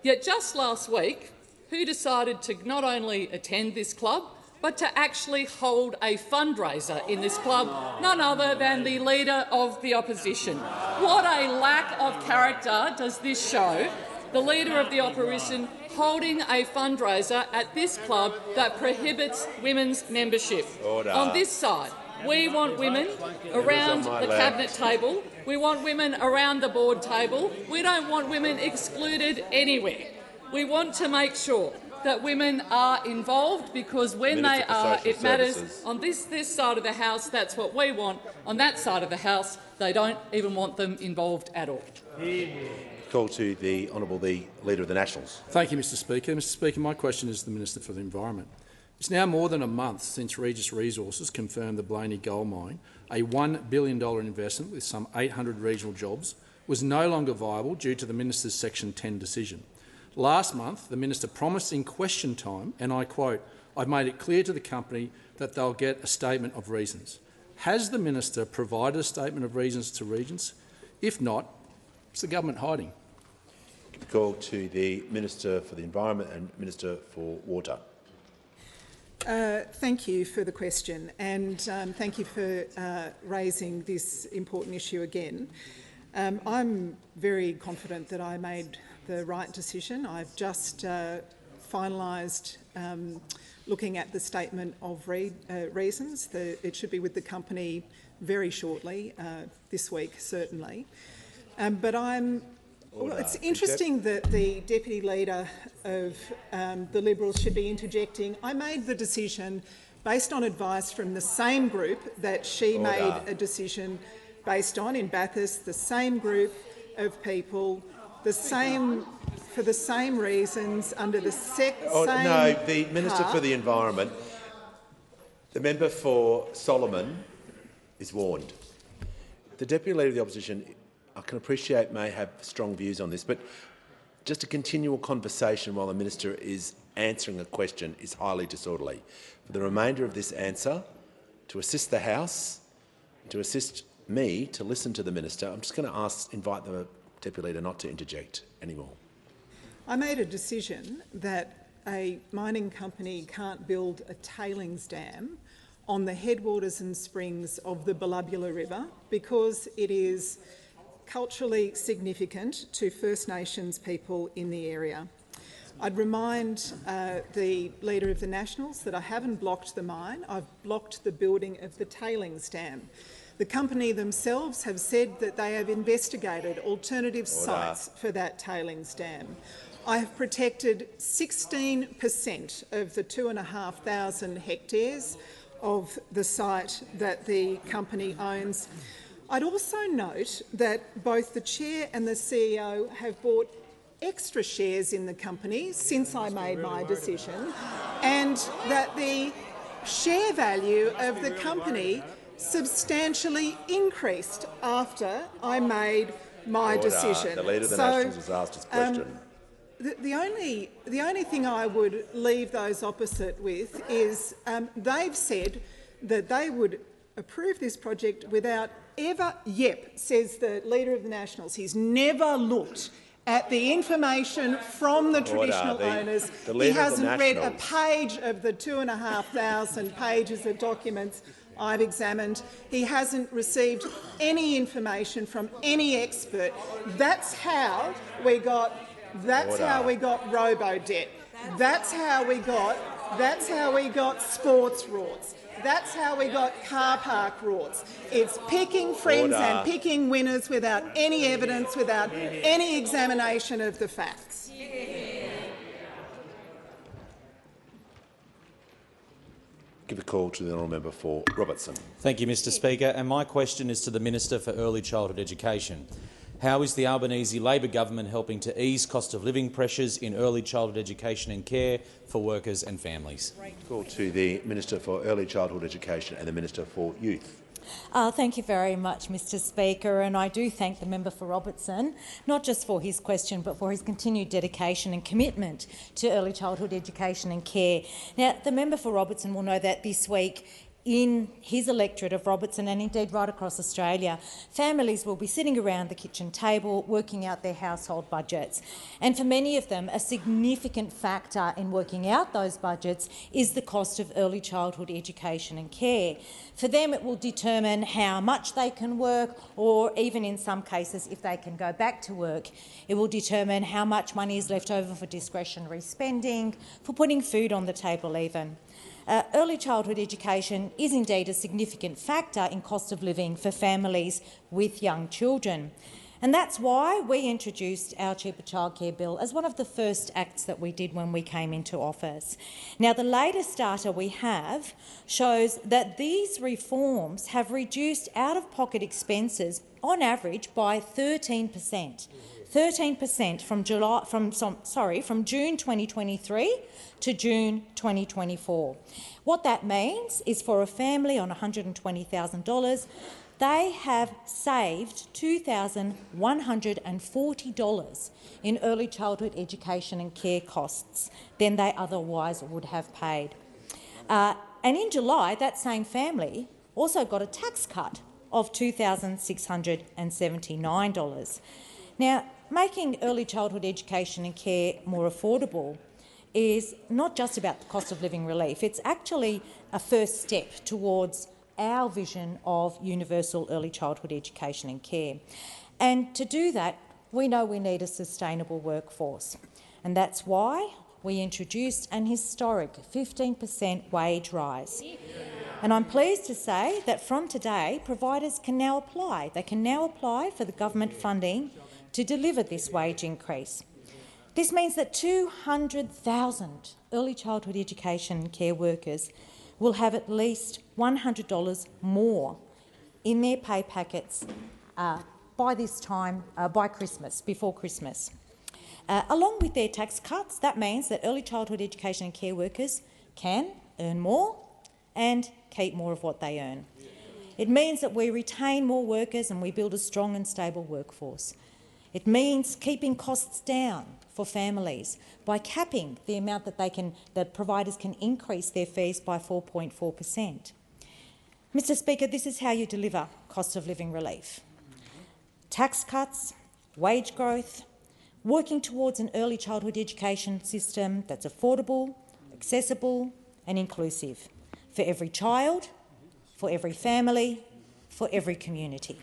S22: Yet just last week, who decided to not only attend this club, but to actually hold a fundraiser in this club, none other than the Leader of the Opposition. What a lack of character does this show, the Leader of the Opposition holding a fundraiser at this club that prohibits women's membership.
S1: Order.
S22: On this side, we want women around the cabinet table. We want women around the board table. We don't want women excluded anywhere. We want to make sure that women are involved, because when they are, it matters. On this side of the House, that's what we want. On that side of the House, they don't even want them involved at all.
S1: Call to the Honourable the Leader of the Nationals.
S14: Thank you, Mr Speaker. Mr Speaker, my question is to the Minister for the Environment. It's now more than a month since Regis Resources confirmed the Blaney Gold Mine, a $1 billion investment with some 800 regional jobs, was no longer viable due to the Minister's Section 10 decision. Last month, the Minister promised in question time, and I quote, "I've made it clear to the company that they'll get a statement of reasons." Has the Minister provided a statement of reasons to Regents? If not, what's the government hiding?
S1: Call to the Minister for the Environment and Minister for Water.
S19: Thank you for the question, and thank you for raising this important issue again. I'm very confident that I made the right decision. I've just finalised looking at the statement of reasons. It should be with the company very shortly, this week certainly. But it's interesting that the Deputy Leader of the Liberals should be interjecting. I made the decision based on advice from the same group that she made a decision based on in Bathurst, the same group of people, for the same reasons, under the same...
S1: No, the Minister for the Environment, the member for Solomon, is warned. The Deputy Leader of the Opposition, I can appreciate, may have strong views on this, but just a continual conversation while the Minister is answering a question is highly disorderly. For the remainder of this answer, to assist the House, to assist me to listen to the Minister, I'm just going to invite the Deputy Leader not to interject anymore.
S19: I made a decision that a mining company can't build a tailings dam on the headwaters and springs of the Belubula River because it is culturally significant to First Nations people in the area. I'd remind the Leader of the Nationals that I haven't blocked the mine, I've blocked the building of the tailings dam. The company themselves have said that they have investigated alternative sites for that tailings dam. I have protected 16% of the 2,500 hectares of the site that the company owns. I'd also note that both the Chair and the CEO have bought extra shares in the company since I made my decision, and that the share value of the company substantially increased after I made my decision.
S1: The Leader of the Nationals has asked his question.
S19: The only thing I would leave those opposite with is they've said that they would approve this project without ever, says the Leader of the Nationals, he's never looked at the information from the traditional owners. He hasn't read a page of the 2,500 pages of documents I've examined. He hasn't received any information from any expert. That's how we got robo-debt. That's how we got sports rorts. That's how we got car park rorts. It's picking friends and picking winners without any evidence, without any examination of the facts.
S1: Give a call to the honourable member for Robertson.
S4: Thank you, Mr Speaker. And my question is to the Minister for Early Childhood Education. How is the Albanese Labor government helping to ease cost of living pressures in early childhood education and care for workers and families?
S1: Call to the Minister for Early Childhood Education and the Minister for Youth.
S7: Thank you very much, Mr Speaker, and I do thank the member for Robertson, not just for his question but for his continued dedication and commitment to early childhood education and care. Now, the member for Robertson will know that this week in his electorate of Robertson and indeed right across Australia, families will be sitting around the kitchen table working out their household budgets. And for many of them, a significant factor in working out those budgets is the cost of early childhood education and care. For them, it will determine how much they can work, or even in some cases, if they can go back to work. It will determine how much money is left over for discretionary spending, for putting food on the table even. Early childhood education is indeed a significant factor in cost of living for families with young children. And that's why we introduced our Cheaper Childcare Bill as one of the first acts that we did when we came into office. Now, the latest data we have shows that these reforms have reduced out-of-pocket expenses on average by 13%. 13% from June 2023 to June 2024. What that means is for a family on $120,000, they have saved $2,140 in early childhood education and care costs than they otherwise would have paid. And in July, that same family also got a tax cut of $2,679. Now, making early childhood education and care more affordable is not just about the cost of living relief. It's actually a first step towards our vision of universal early childhood education and care. And to do that, we know we need a sustainable workforce. And that's why we introduced an historic 15% wage rise. And I'm pleased to say that from today, providers can now apply. They can now apply for the government funding to deliver this wage increase. This means that 200,000 early childhood education and care workers will have at least $100 more in their pay packets by this time, by Christmas, before Christmas. Along with their tax cuts, that means that early childhood education and care workers can earn more and keep more of what they earn. It means that we retain more workers and we build a strong and stable workforce. It means keeping costs down for families by capping the amount that providers can increase their fees by 4.4%. Mr Speaker, this is how you deliver cost of living relief. Tax cuts, wage growth, working towards an early childhood education system that's affordable, accessible and inclusive for every child, for every family, for every community.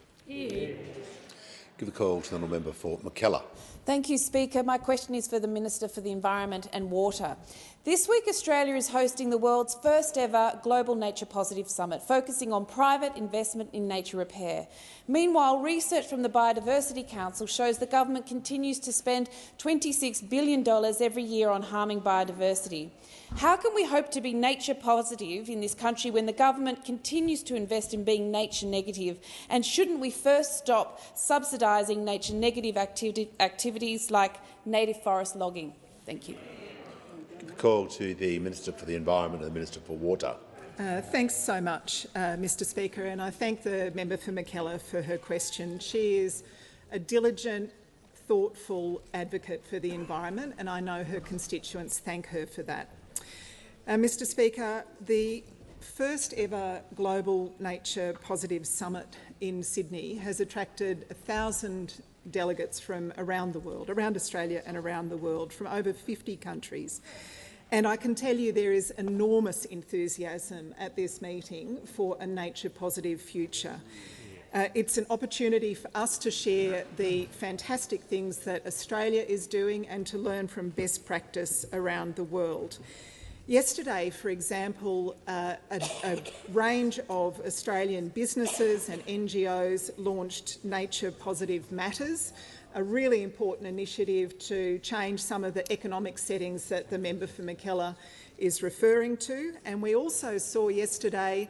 S1: Give a call to the honourable member for McKellar.
S23: Thank you, Speaker. My question is for the Minister for the Environment and Water. This week, Australia is hosting the world's first ever Global Nature Positive Summit, focusing on private investment in nature repair. Meanwhile, research from the Biodiversity Council shows the government continues to spend $26 billion every year on harming biodiversity. How can we hope to be nature positive in this country when the government continues to invest in being nature negative? And shouldn't we first stop subsidising nature negative activities like native forest logging? Thank you.
S1: Call to the Minister for the Environment and the Minister for Water.
S19: Thanks so much, Mr Speaker, and I thank the member for McKellar for her question. She is a diligent, thoughtful advocate for the environment, and I know her constituents thank her for that. Mr Speaker, the first ever Global Nature Positive Summit in Sydney has attracted 1,000 delegates from around the world, around Australia and around the world, from over 50 countries. And I can tell you there is enormous enthusiasm at this meeting for a nature-positive future. It's an opportunity for us to share the fantastic things that Australia is doing and to learn from best practice around the world. Yesterday, for example, a range of Australian businesses and NGOs launched Nature Positive Matters, a really important initiative to change some of the economic settings that the member for McKellar is referring to. And we also saw yesterday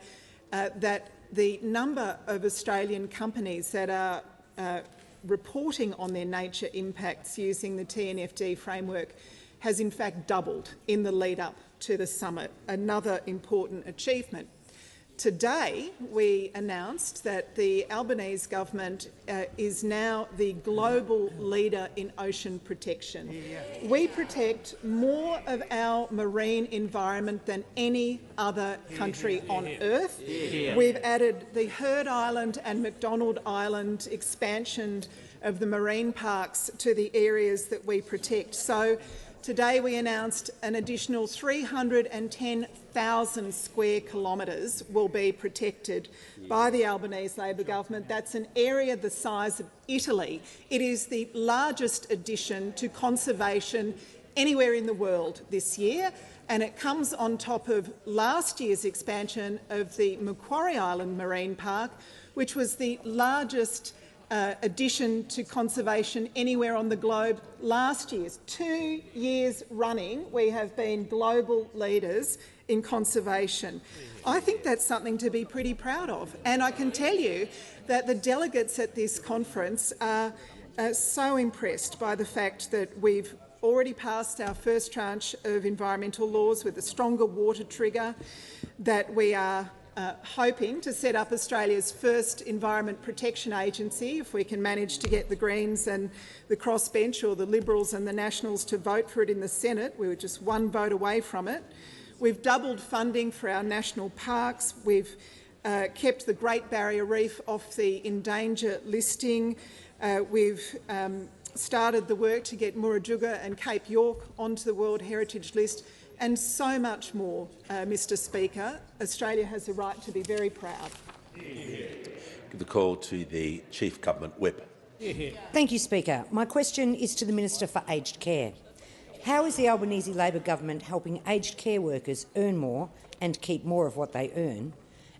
S19: that the number of Australian companies that are reporting on their nature impacts using the TNFD framework has in fact doubled in the lead-up to the summit, another important achievement. Today, we announced that the Albanese government is now the global leader in ocean protection. We protect more of our marine environment than any other country on earth. We've added the Heard Island and McDonald Island expansion of the marine parks to the areas that we protect. So today we announced an additional 310,000 square kilometres will be protected by the Albanese Labor government. That's an area the size of Italy. It is the largest addition to conservation anywhere in the world this year, and it comes on top of last year's expansion of the Macquarie Island Marine Park, which was the largest addition to conservation anywhere on the globe last year. 2 years running, we have been global leaders in conservation. I think that's something to be pretty proud of. And I can tell you that the delegates at this conference are so impressed by the fact that we've already passed our first tranche of environmental laws with a stronger water trigger, that we are hoping to set up Australia's first Environment Protection Agency, if we can manage to get the Greens and the crossbench, or the Liberals and the Nationals, to vote for it in the Senate. We were just one vote away from it. We've doubled funding for our national parks. We've kept the Great Barrier Reef off the endanger listing. We've started the work to get Murujuga and Cape York onto the World Heritage List, and so much more, Mr Speaker. Australia has a right to be very proud.
S1: Give the call to the Chief Government Whip.
S3: Thank you, Speaker. My question is to the Minister for Aged Care. How is the Albanese Labor government helping aged care workers earn more and keep more of what they earn?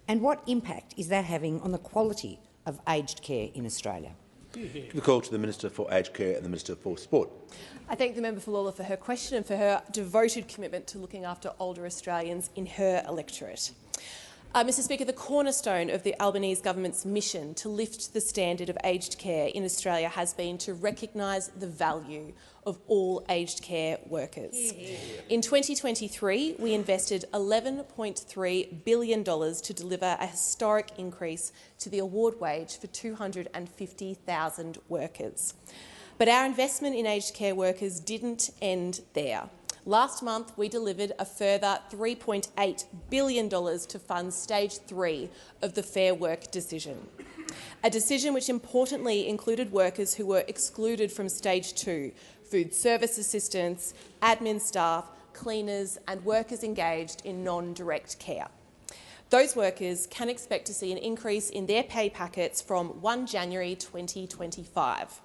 S3: And what impact is that having on the quality of aged care in Australia?
S1: Give the call to the Minister for Aged Care and the Minister for Sport.
S8: I thank the member for Lalor for her question and for her devoted commitment to looking after older Australians in her electorate. Mr Speaker, the cornerstone of the Albanese government's mission to lift the standard of aged care in Australia has been to recognise the value of all aged care workers. In 2023, we invested $11.3 billion to deliver a historic increase to the award wage for 250,000 workers. But our investment in aged care workers didn't end there. Last month, we delivered a further $3.8 billion to fund Stage 3 of the Fair Work decision, a decision which importantly included workers who were excluded from Stage 2, food service assistants, admin staff, cleaners and workers engaged in non-direct care. Those workers can expect to see an increase in their pay packets from 1 January 2025.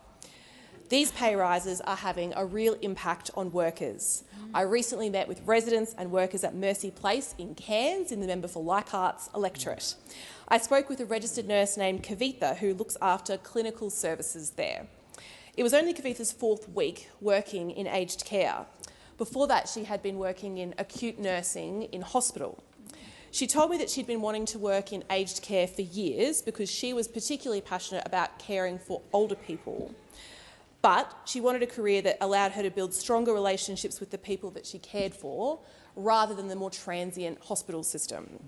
S8: These pay rises are having a real impact on workers. I recently met with residents and workers at Mercy Place in Cairns in the member for Leichhardt's electorate. I spoke with a registered nurse named Kavitha who looks after clinical services there. It was only Kavitha's 4th week working in aged care. Before that, she had been working in acute nursing in hospital. She told me that she'd been wanting to work in aged care for years because she was particularly passionate about caring for older people. But she wanted a career that allowed her to build stronger relationships with the people that she cared for, rather than the more transient hospital system.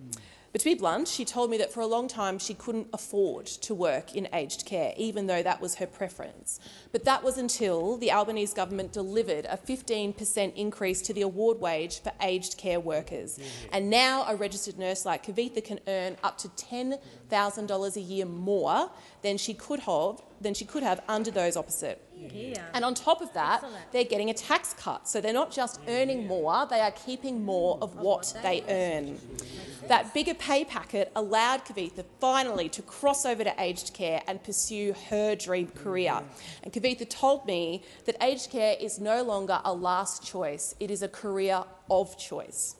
S8: But to be blunt, she told me that for a long time she couldn't afford to work in aged care, even though that was her preference. But that was until the Albanese government delivered a 15% increase to the award wage for aged care workers. And now a registered nurse like Kavitha can earn up to $10,000 a year more than she could have under those opposite. And on top of that, they're getting a tax cut. So they're not just earning more, they are keeping more of what they earn. That bigger pay packet allowed Kavitha finally to cross over to aged care and pursue her dream career. And Kavitha told me that aged care is no longer a last choice, it is a career of choice.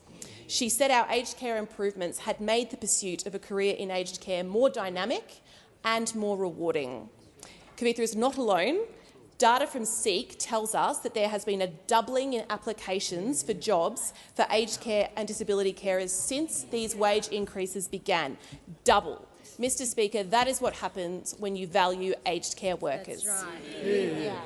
S8: She said our aged care improvements had made the pursuit of a career in aged care more dynamic and more rewarding. Kavitha is not alone. Data from SEEK tells us that there has been a doubling in applications for jobs for aged care and disability carers since these wage increases began. Double. Mr Speaker, that is what happens when you value aged care workers.
S9: That's right. Yeah.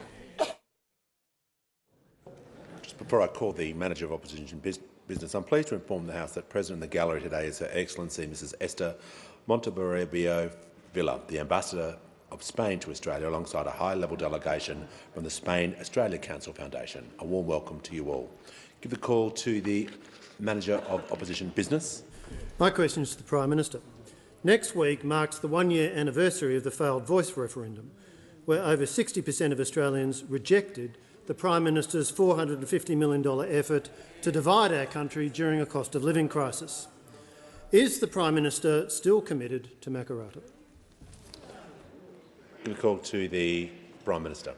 S1: Just before I call the Manager of Opposition Business, I'm pleased to inform the House that present in the gallery today is Her Excellency Mrs Esther Montebello Villa, the Ambassador of Spain to Australia, alongside a high-level delegation from the Spain-Australia Council Foundation. A warm welcome to you all. Give the call to the Manager of Opposition Business.
S10: My question is to the Prime Minister. Next week marks the one-year anniversary of the failed Voice referendum, where over 60% of Australians rejected the Prime Minister's $450 million effort to divide our country during a cost of living crisis. Is the Prime Minister still committed to Makarrata?
S1: Give a call to the Prime Minister.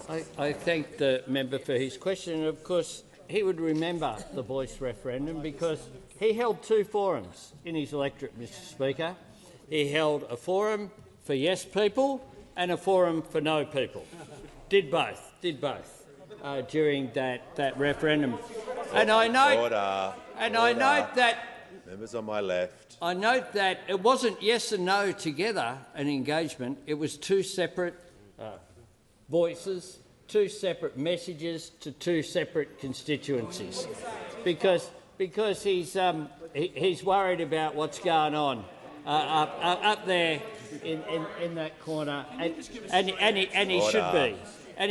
S5: I thank the member for his question. Of course, he would remember the Voice referendum because he held two forums in his electorate, Mr Speaker. He held a forum for yes people and a forum for no people. Did both during that referendum. And I note that
S1: members on my left.
S5: I note that it wasn't yes and no together an engagement. It was two separate voices, two separate messages to two separate constituencies, because he's worried about what's going on up there in that corner, and he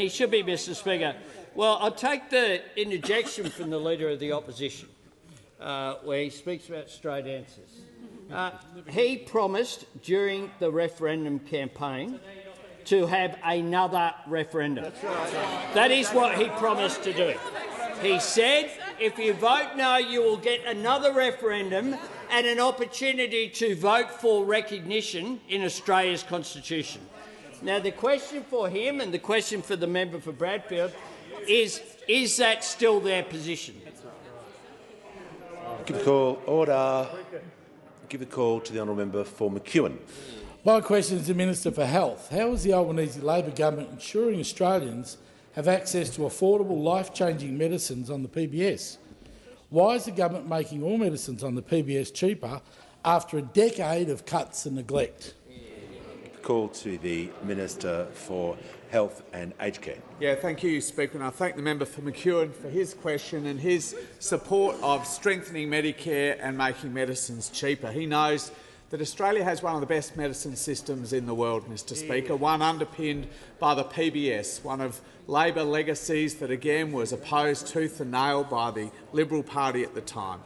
S5: should be, Mr Speaker. Well, I'll take the interjection from the Leader of the Opposition, where he speaks about straight answers. He promised during the referendum campaign to have another referendum. That's right. That is what he promised to do. He said, if you vote no, you will get another referendum and an opportunity to vote for recognition in Australia's constitution. Now, the question for him and the question for the member for Bradfield is that still their position?
S1: Give a call. Order. Give a call to the honourable member for McEwen.
S11: My question is to the Minister for Health. How is the Albanese Labor government ensuring Australians have access to affordable, life-changing medicines on the PBS? Why is the government making all medicines on the PBS cheaper after a decade of cuts and neglect?
S1: Call to the Minister for Health and Aged Care.
S24: Yeah, thank you, Speaker, and I thank the member for McEwen for his question and his support of strengthening Medicare and making medicines cheaper. He knows that Australia has one of the best medicine systems in the world, Mr Speaker, one underpinned by the PBS, one of Labor legacies that again was opposed tooth and nail by the Liberal Party at the time.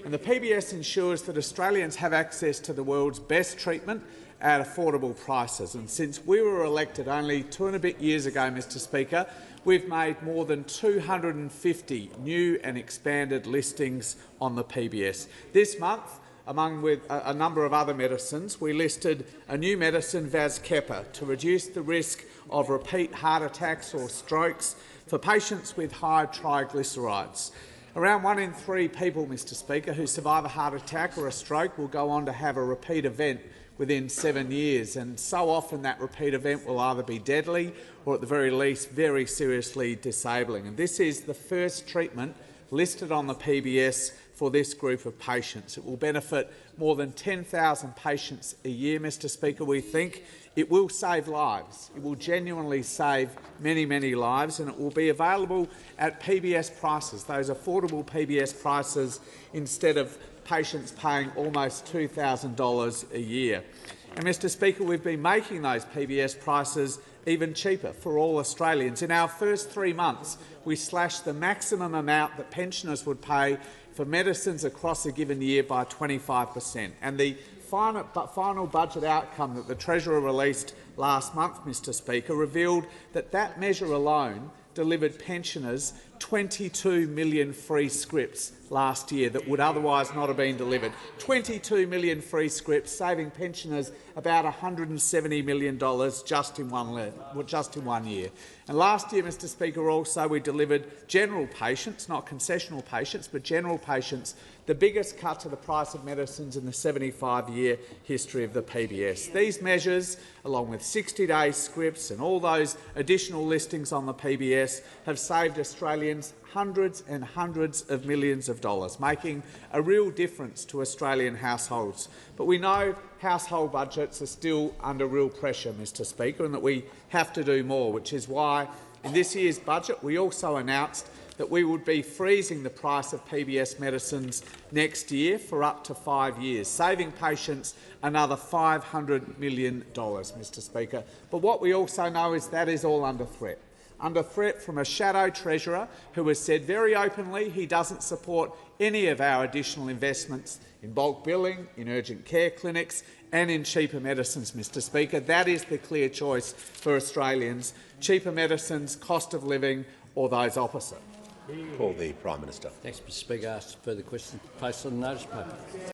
S24: And the PBS ensures that Australians have access to the world's best treatment at affordable prices. And since we were elected only 2 and a bit years ago, Mr Speaker, we've made more than 250 new and expanded listings on the PBS. This month, along with a number of other medicines, we listed a new medicine, Vazkepa, to reduce the risk of repeat heart attacks or strokes for patients with high triglycerides. Around 1 in 3 people, Mr Speaker, who survive a heart attack or a stroke will go on to have a repeat event within 7 years, and so often that repeat event will either be deadly or, at the very least, very seriously disabling. And this is the first treatment listed on the PBS for this group of patients. It will benefit more than 10,000 patients a year, Mr Speaker. We think it will save lives. It will genuinely save many, many lives, and it will be available at PBS prices, those affordable PBS prices, instead of patients paying almost $2,000 a year. And, Mr Speaker, we've been making those PBS prices even cheaper for all Australians. In our first 3 months, we slashed the maximum amount that pensioners would pay for medicines across a given year by 25%. And the final budget outcome that the Treasurer released last month, Mr Speaker, revealed that that measure alone delivered pensioners 22 million free scripts last year that would otherwise not have been delivered. 22 million free scripts, saving pensioners about $170 million just in one year. And last year, Mr Speaker, also we delivered general patients, not concessional patients, but general patients, the biggest cut to the price of medicines in the 75-year history of the PBS. These measures, along with 60-day scripts and all those additional listings on the PBS, have saved Australians hundreds and hundreds of millions of dollars, making a real difference to Australian households. But we know household budgets are still under real pressure, Mr Speaker, and that we have to do more, which is why in this year's budget we also announced that we would be freezing the price of PBS medicines next year for up to 5 years, saving patients another $500 million, Mr Speaker. But what we also know is that is all under threat from a shadow treasurer who has said very openly he doesn't support any of our additional investments in bulk billing, in urgent care clinics and in cheaper medicines, Mr Speaker. That is the clear choice for Australians: cheaper medicines, cost of living, or those opposite.
S1: Call the Prime Minister.
S5: Thanks, Mr Speaker. Ask further questions placed on the notice paper.